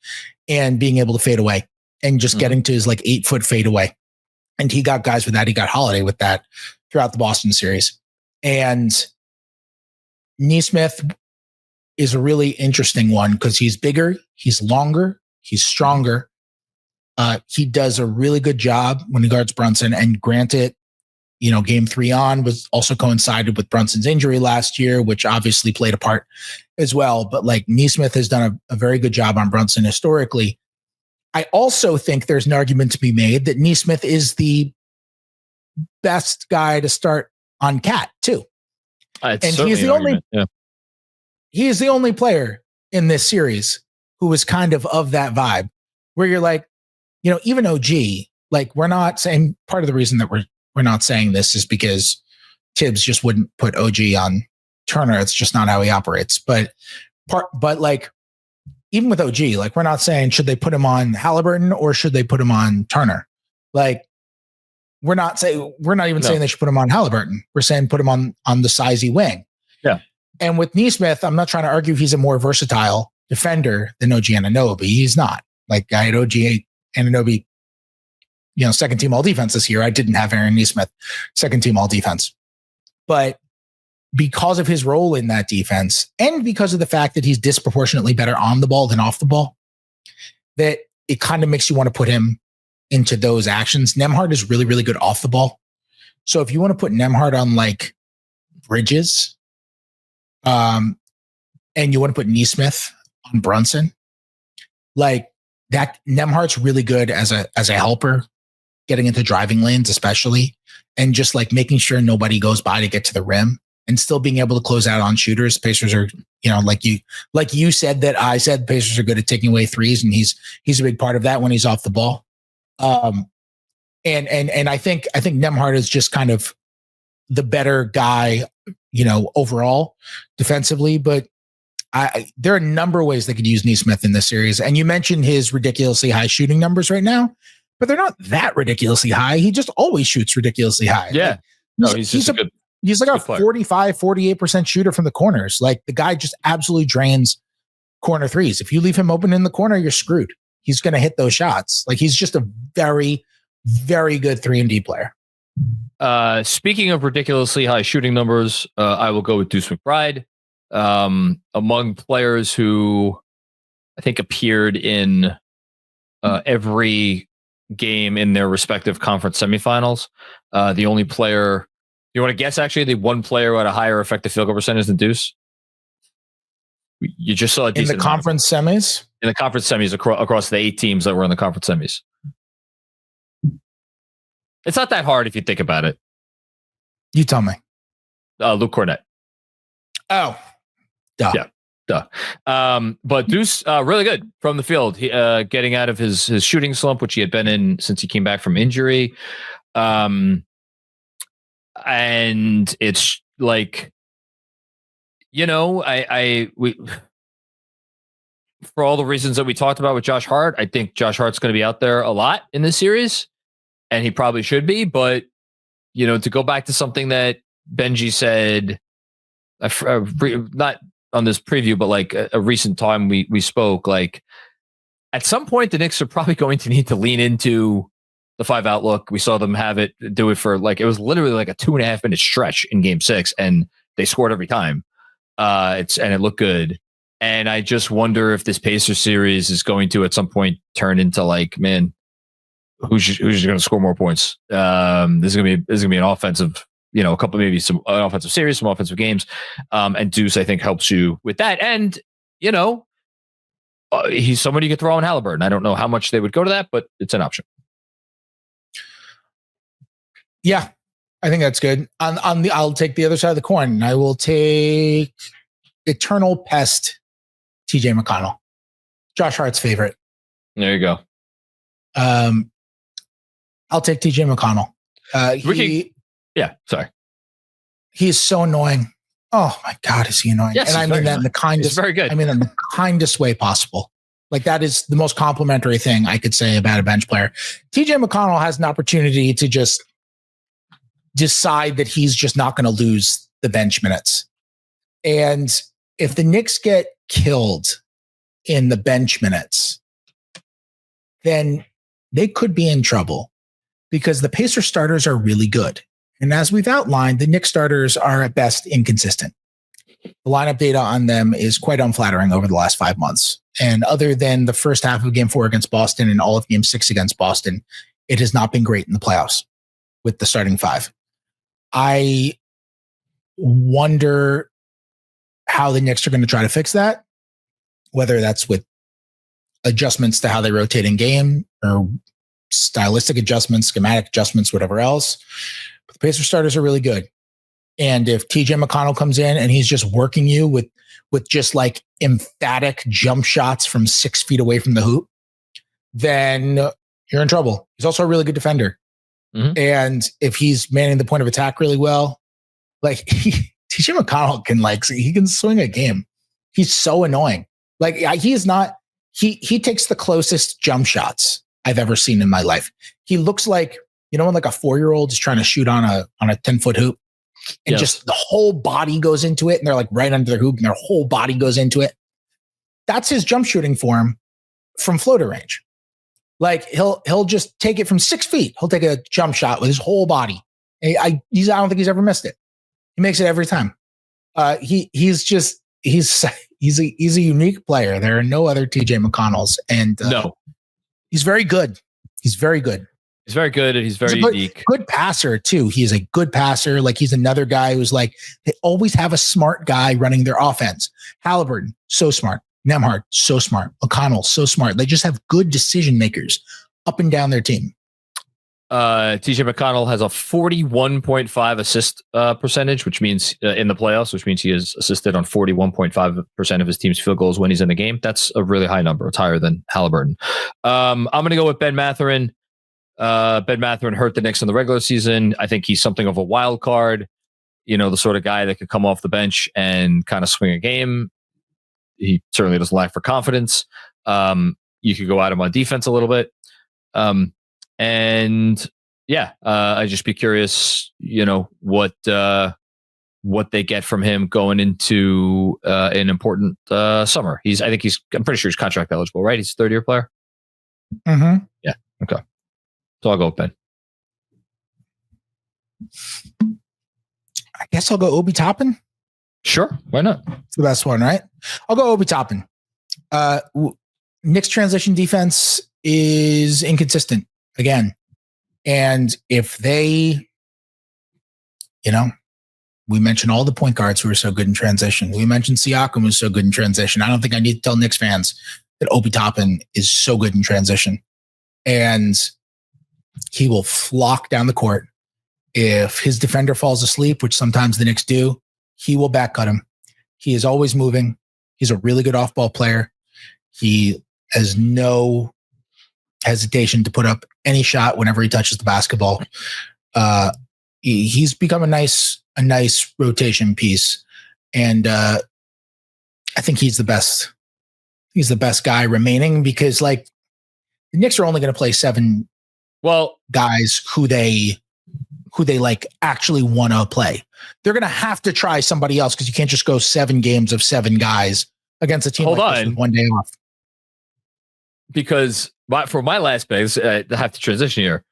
and being able to fade away and just getting to his like 8-foot fade away. And he got guys with that. He got Holiday with that throughout the Boston series. And Nesmith is a really interesting one because he's bigger, he's longer, he's stronger. He does a really good job when he guards Brunson. And granted, game 3 on was also coincided with Brunson's injury last year, which obviously played a part as well. But like Nesmith has done a very good job on Brunson historically. I also think there's an argument to be made that Nesmith is the best guy to start on Cat too. And he's the only, he is the only player in this series who is kind of that vibe where you're like, even OG, like we're not saying, part of the reason that we're not saying this is because Tibbs just wouldn't put OG on Turner. It's just not how he operates. But like, even with OG, like we're not saying, should they put him on Halliburton or should they put him on Turner? Like, we're not even saying they should put him on Halliburton. We're saying put him on the sizey wing. Yeah. And with Nesmith, I'm not trying to argue he's a more versatile defender than OG Anunoby. He's not. Like I had OG Anunoby, second team all defense this year. I didn't have Aaron Nesmith second team all defense. But because of his role in that defense and because of the fact that he's disproportionately better on the ball than off the ball, that it kind of makes you want to put him into those actions. Nembhard is really, really good off the ball. So if you want to put Nembhard on like Bridges, and you want to put Nesmith on Brunson, like that, Nembhard's really good as a helper, getting into driving lanes, especially, and just like making sure nobody goes by to get to the rim. And still being able to close out on shooters. Pacers are, like you said that I said, Pacers are good at taking away threes, and he's a big part of that when he's off the ball. And I think Nembhard is just kind of the better guy, overall defensively. But there are a number of ways they could use Nesmith in this series. And you mentioned his ridiculously high shooting numbers right now, but they're not that ridiculously high. He just always shoots ridiculously high. Yeah, he's like a 45, 48% shooter from the corners. Like the guy just absolutely drains corner threes. If you leave him open in the corner, you're screwed. He's going to hit those shots. Like he's just a very, very good 3-and-D player. Speaking of ridiculously high shooting numbers, I will go with Deuce McBride. Among players who I think appeared in every game in their respective conference semifinals. The only player, you want to guess actually the one player who had a higher effective field goal percentage than Deuce? You just saw a in the conference semis? In the conference semis across the 8 teams that were in the conference semis. It's not that hard if you think about it. You tell me. Luke Cornett. Oh, duh. Yeah. Duh. But Deuce, really good from the field. He, getting out of his shooting slump, which he had been in since he came back from injury. And it's like, we for all the reasons that we talked about with Josh Hart, I think Josh Hart's going to be out there a lot in this series, and he probably should be. But, to go back to something that Benji said, not on this preview, but like a recent time we spoke, like at some point the Knicks are probably going to need to lean into the 5-out look. We saw them do it for like, it was literally like a 2.5 minute stretch in game 6, and they scored every time. And it looked good. And I just wonder if this Pacers series is going to at some point turn into like, man, who's going to score more points? This is going to be an offensive, a couple, maybe some offensive series, some offensive games. And Deuce, I think, helps you with that. And, he's somebody you could throw on Halliburton. I don't know how much they would go to that, but it's an option. Yeah, I think that's good. I'll take the other side of the coin. I will take eternal pest TJ McConnell, Josh Hart's favorite. There you go. I'll take TJ McConnell. Sorry. He is so annoying. Oh my God, is he annoying? Yes, and I mean that in the kindest. Very good. I mean in the kindest way possible. Like that is the most complimentary thing I could say about a bench player. TJ McConnell has an opportunity to just decide that he's just not going to lose the bench minutes. And if the Knicks get killed in the bench minutes, then they could be in trouble because the Pacers starters are really good. And as we've outlined, the Knicks starters are at best inconsistent. The lineup data on them is quite unflattering over the last 5 months. And other than the first half of game 4 against Boston and all of game 6 against Boston, it has not been great in the playoffs with the starting 5. I wonder how the Knicks are going to try to fix that, whether that's with adjustments to how they rotate in game or stylistic adjustments, schematic adjustments, whatever else. But the Pacers starters are really good. And if TJ McConnell comes in and he's just working you with just like emphatic jump shots from 6 feet away from the hoop, then you're in trouble. He's also a really good defender. Mm-hmm. And if he's manning the point of attack really well, like TJ McConnell he can swing a game. He's so annoying. Like he is not, he takes the closest jump shots I've ever seen in my life. He looks like, when like a 4-year-old is trying to shoot on a 10-foot hoop and just the whole body goes into it. And they're like right under the hoop and their whole body goes into it. That's his jump shooting form from floater range. Like he'll just take it from 6 feet. He'll take a jump shot with his whole body. I don't think he's ever missed it. He makes it every time. He's a unique player. There are no other TJ McConnells, and no, he's very good. He's very good. He's very good, and he's very unique. Good passer too. He's a good passer. Like he's another guy who's like they always have a smart guy running their offense. Halliburton, so smart. Nembhard, so smart. McConnell, so smart. They just have good decision makers up and down their team. TJ McConnell has a 41.5 assist percentage, which means in the playoffs, which means he has assisted on 41.5% of his team's field goals when he's in the game. That's a really high number. It's higher than Halliburton. I'm going to go with Ben Mathurin. Ben Mathurin hurt the Knicks in the regular season. I think he's something of a wild card, the sort of guy that could come off the bench and kind of swing a game. He certainly doesn't lack for confidence. You could go at him on defense a little bit. I'd just be curious, what they get from him going into an important summer. I'm pretty sure he's contract eligible, right? He's a 3rd-year player. Mm-hmm. Yeah. Okay. So I'll go with Ben. I guess I'll go Obi Toppin. Sure. Why not? It's the best one, right? I'll go Obi Toppin. Knicks transition defense is inconsistent again. And if they, we mentioned all the point guards who are so good in transition. We mentioned Siakam who's so good in transition. I don't think I need to tell Knicks fans that Obi Toppin is so good in transition. And he will flock down the court. If his defender falls asleep, which sometimes the Knicks do, he will back cut him. He is always moving. He's a really good off-ball player. He has no hesitation to put up any shot whenever he touches the basketball. He's become a nice rotation piece, and I think he's the best. He's the best guy remaining because, like, the Knicks are only going to play 7 guys who they like actually want to play. They're going to have to try somebody else because you can't just go 7 games of 7 guys against a team with 1 day off. Because for my last pick, I have to transition here.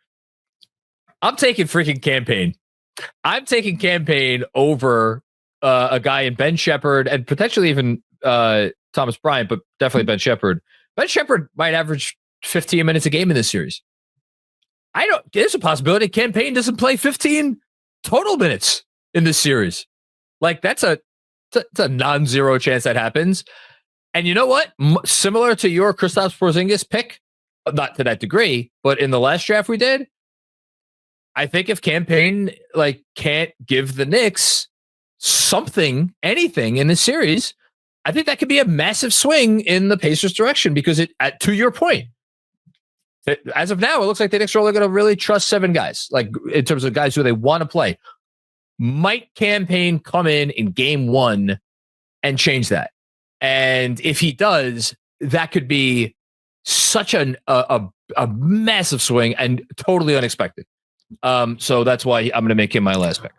I'm taking freaking Campaign. I'm taking Campaign over a guy in Ben Shepherd and potentially even Thomas Bryant, but definitely Ben Shepherd. Ben Shepherd might average 15 minutes a game in this series. There's a possibility Campaign doesn't play 15 total minutes in this series. Like that's a non-zero chance that happens. And you know what? Similar to your Kristaps Porzingis pick, not to that degree, but in the last draft we did, I think if Campaign can't give the Knicks anything in this series, I think that could be a massive swing in the Pacers' direction because to your point, as of now, it looks like the Knicks are only going to really trust 7 guys, like in terms of guys who they want to play. Might Campaign come in game 1 and change that? And if he does, that could be such a massive swing and totally unexpected. So that's why I'm going to make him my last pick.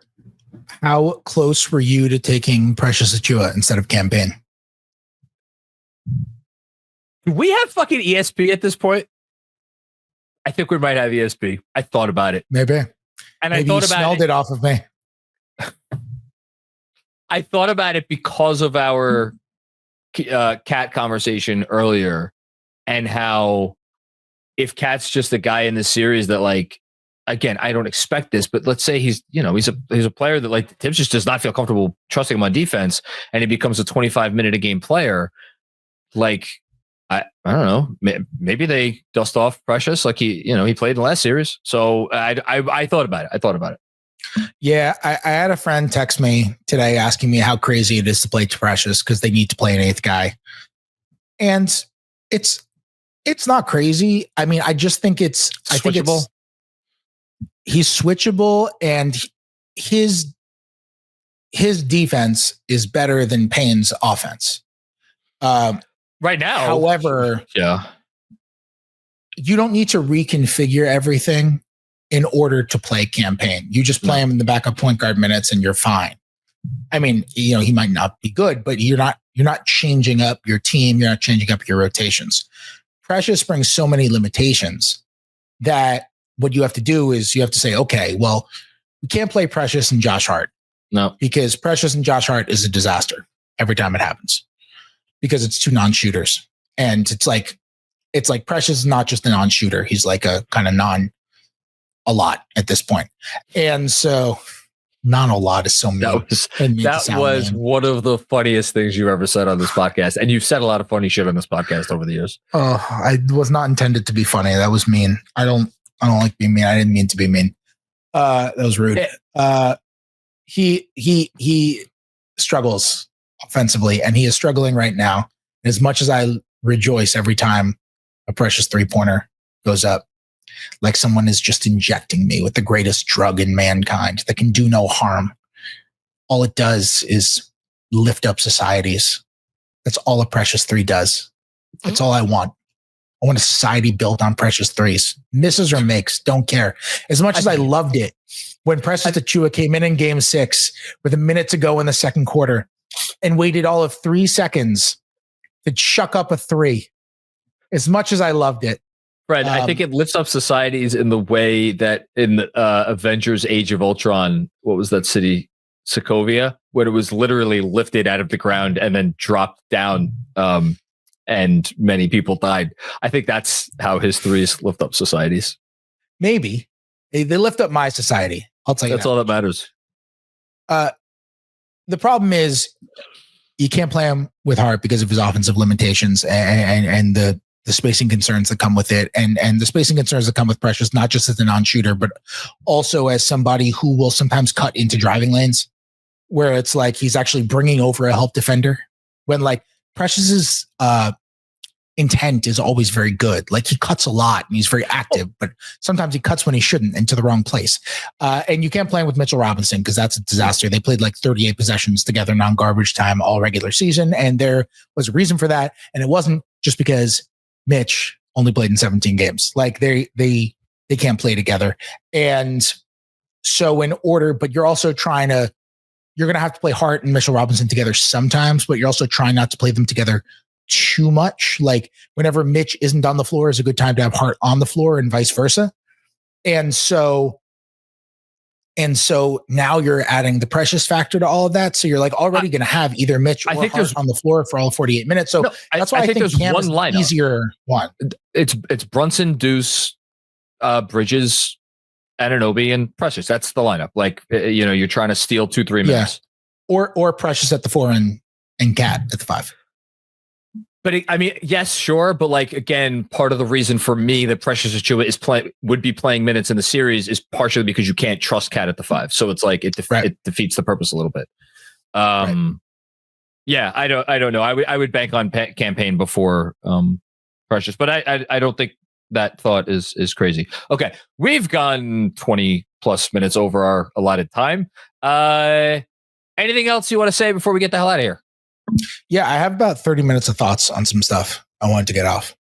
How close were you to taking Precious Achiuwa instead of Campaign? Do we have fucking ESP at this point? I think we might have ESP. I thought about it. Maybe. And Maybe I thought you smelled it off of me. I thought about it because of our Cat conversation earlier, and how if Cat's just a guy in this series that, like, again, I don't expect this, but let's say he's a player that, like, Tibbs just does not feel comfortable trusting him on defense, and he becomes a 25-minute a game player. Like, I don't know, maybe they dust off Precious like he played in the last series. So I thought about it. Yeah, I had a friend text me today asking me how crazy it is to play Precious because they need to play an eighth guy, and it's not crazy. I mean, I just think it's switchable. He's switchable, and his defense is better than Payne's offense. Right now, however, yeah, you don't need to reconfigure everything in order to play Campaign. You just play him in the backup point guard minutes and you're fine. I mean, he might not be good, but you're not changing up your team. You're not changing up your rotations. Precious brings so many limitations that what you have to do is you have to say, okay, well, we can't play Precious and Josh Hart. No, because Precious and Josh Hart is a disaster every time it happens because it's two non-shooters. And it's like Precious is not just a non-shooter. He's like a kind of a lot at this point. And so not a lot is so mean. That was one of the funniest things you've ever said on this podcast. And you've said a lot of funny shit on this podcast over the years. Oh, I was not intended to be funny. That was mean. I don't like being mean. I didn't mean to be mean. That was rude. He struggles offensively, and he is struggling right now. As much as I rejoice every time a Precious 3-pointer goes up, like someone is just injecting me with the greatest drug in mankind that can do no harm. All it does is lift up societies. That's all a Precious 3 does. That's all I want. I want a society built on Precious 3s. Misses or makes, don't care. As much as I loved it when Precious Achiuwa came in Game 6 with a minute to go in the second quarter and waited all of 3 seconds to chuck up a 3. As much as I loved it. Fred, I think it lifts up societies in the way that in the Avengers Age of Ultron, what was that city? Sokovia, when it was literally lifted out of the ground and then dropped down and many people died. I think that's how his 3s lift up societies. Maybe. They lift up my society. I'll tell you that's all that matters. The problem is you can't play him with Hart because of his offensive limitations and the spacing concerns that come with it, and the spacing concerns that come with Precious, not just as a non-shooter, but also as somebody who will sometimes cut into driving lanes where it's like he's actually bringing over a help defender when, like, Precious's intent is always very good. Like, he cuts a lot and he's very active, but sometimes he cuts when he shouldn't and to the wrong place. And you can't play him with Mitchell Robinson because that's a disaster. They played like 38 possessions together, non-garbage time, all regular season. And there was a reason for that. And it wasn't just because Mitch only played in 17 games. Like, they can't play together. And so but you're also you're going to have to play Hart and Mitchell Robinson together sometimes, but you're also trying not to play them together too much. Like, whenever Mitch isn't on the floor is a good time to have Hart on the floor and vice versa. And so now you're adding the Precious factor to all of that. So you're like already going to have either Mitch or Hart on the floor for all 48 minutes. So that's why I think there's one lineup. Easier one. It's Brunson, Deuce, Bridges, Anunoby, and Precious. That's the lineup. Like, you're trying to steal 2-3 minutes. Yeah. Or Precious at the 4 and Cat at the 5. But I mean, yes, sure. But, like, again, part of the reason for me that Precious Achiuwa would be playing minutes in the series is partially because you can't trust Cat at the 5. So it's like it defeats the purpose a little bit. Yeah, I don't know. I would bank on Campaign before Precious, but I don't think that thought is crazy. Okay, we've gone 20 plus minutes over our allotted time. Anything else you want to say before we get the hell out of here? Yeah, I have about 30 minutes of thoughts on some stuff. I wanted to get off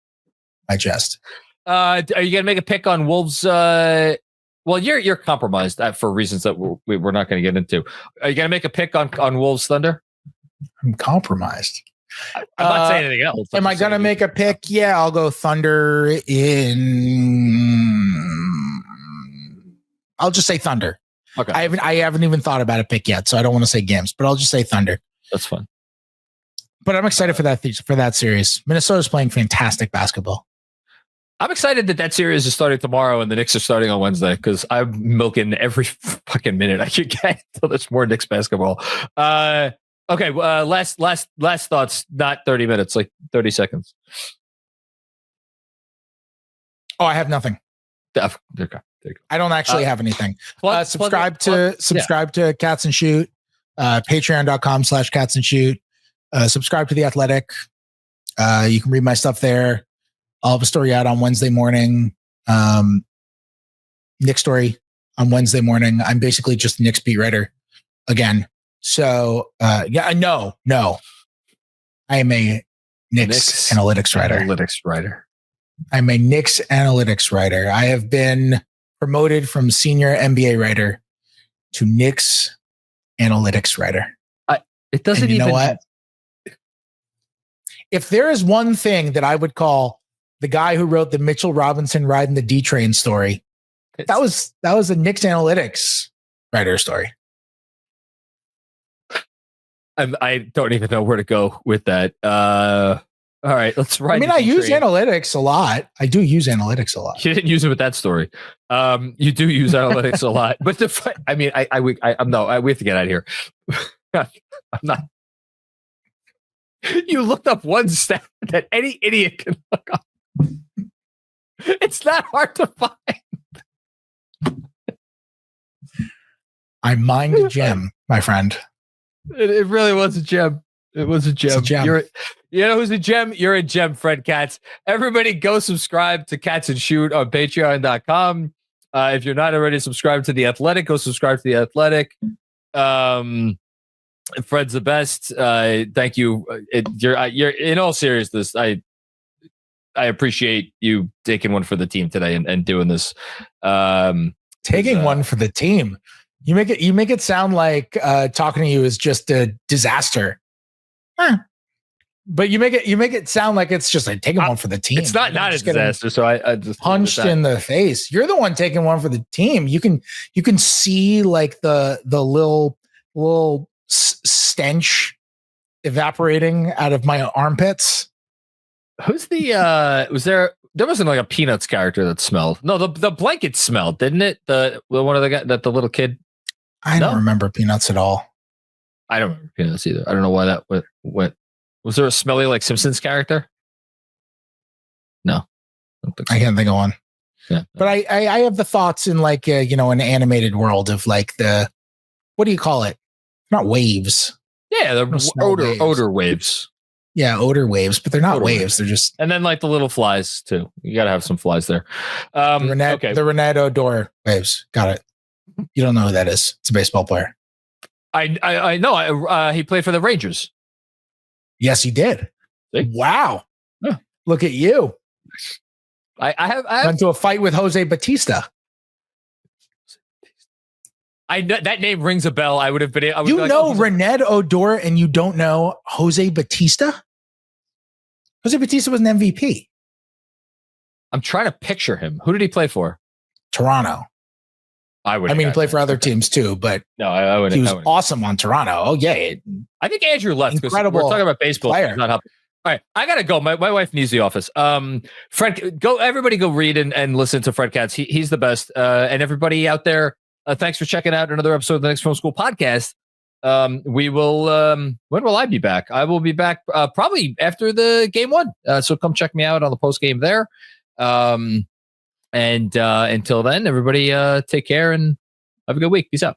my chest. Are you gonna make a pick on Wolves? Well, you're compromised for reasons that we're not going to get into. Are you gonna make a pick on Wolves Thunder? I'm compromised. I'm not saying anything else. Am I going to make a pick? Yeah, I'll go Thunder I'll just say Thunder. Okay. I haven't even thought about a pick yet, so I don't want to say games, but I'll just say Thunder. That's fun. But I'm excited for that series. Minnesota's playing fantastic basketball. I'm excited that series is starting tomorrow and the Knicks are starting on Wednesday because I'm milking every fucking minute I could get until there's more Knicks basketball. Okay. Last thoughts, not 30 minutes, like 30 seconds. Oh, I have nothing. Okay. I don't actually have anything. Subscribe to Katz and Shoot, patreon.com/Katz and Shoot. Subscribe to The Athletic. You can read my stuff there. I'll have a story out on Wednesday morning. Knicks story on Wednesday morning. I'm basically just a Knicks beat writer again. So, no. I am a Knicks analytics writer. I'm a Knicks analytics writer. I have been promoted from senior NBA writer to Knicks analytics writer. It doesn't and you even know what? If there is one thing that I would call the guy who wrote the Mitchell Robinson riding the D train story, that was a Knicks analytics writer story. I don't even know where to go with that. All right, let's write. I mean, I use analytics a lot. I do use analytics a lot. You didn't use it with that story. You do use analytics a lot, but we have to get out of here. I'm not. You looked up one stat that any idiot can look up. It's not hard to find. I mined a gem, my friend. It really was a gem. It was a gem. You know who's a gem? You're a gem, Fred Katz. Everybody go subscribe to Katz and Shoot on patreon.com. If you're not already subscribed to The Athletic, go subscribe to The Athletic. Fred's the best. Thank you. You're in all seriousness. I appreciate you taking one for the team today and doing this. Taking one for the team. You make it sound like talking to you is just a disaster. But you make it sound like it's just like taking one for the team. It's not a disaster. So I just punched in the face. You're the one taking one for the team. You can see like the little stench evaporating out of my armpits. Who's the there wasn't like a Peanuts character that smelled. No, the blanket smelled, didn't it? The one of the guy that the little kid. I don't remember Peanuts at all. I don't remember Peanuts either. I don't know why that went. Was there a smelly like Simpsons character? No, I can't think of one. Yeah, but I have the thoughts in like an animated world of like the, what do you call it? Not waves. Yeah, the odor waves. Yeah, odor waves, but they're not waves. They're just, and then like the little flies too. You got to have some flies there. The Renee Odor waves. Got it. You don't know who that is. It's a baseball player. I know. He played for the Rangers. Yes, he did. See? Wow. Yeah. Look at you. I have went to a fight with Jose Batista. I know that name rings a bell. I would have been. Renee Odor, and you don't know Jose Batista? Jose Batista was an MVP. I'm trying to picture him. Who did he play for? Toronto. He played for other teams too, but no, I wouldn't. He was awesome on Toronto. Oh yeah. I think Andrew left because we're talking about baseball. Not helping. All right, I gotta go. My wife needs the office. Fred, everybody go read and listen to Fred Katz. He's the best. And everybody out there, thanks for checking out another episode of the Knicks Film School Podcast. We will. When will I be back? I will be back probably after the game one. So come check me out on the post game there. And until then, everybody take care and have a good week. Peace out.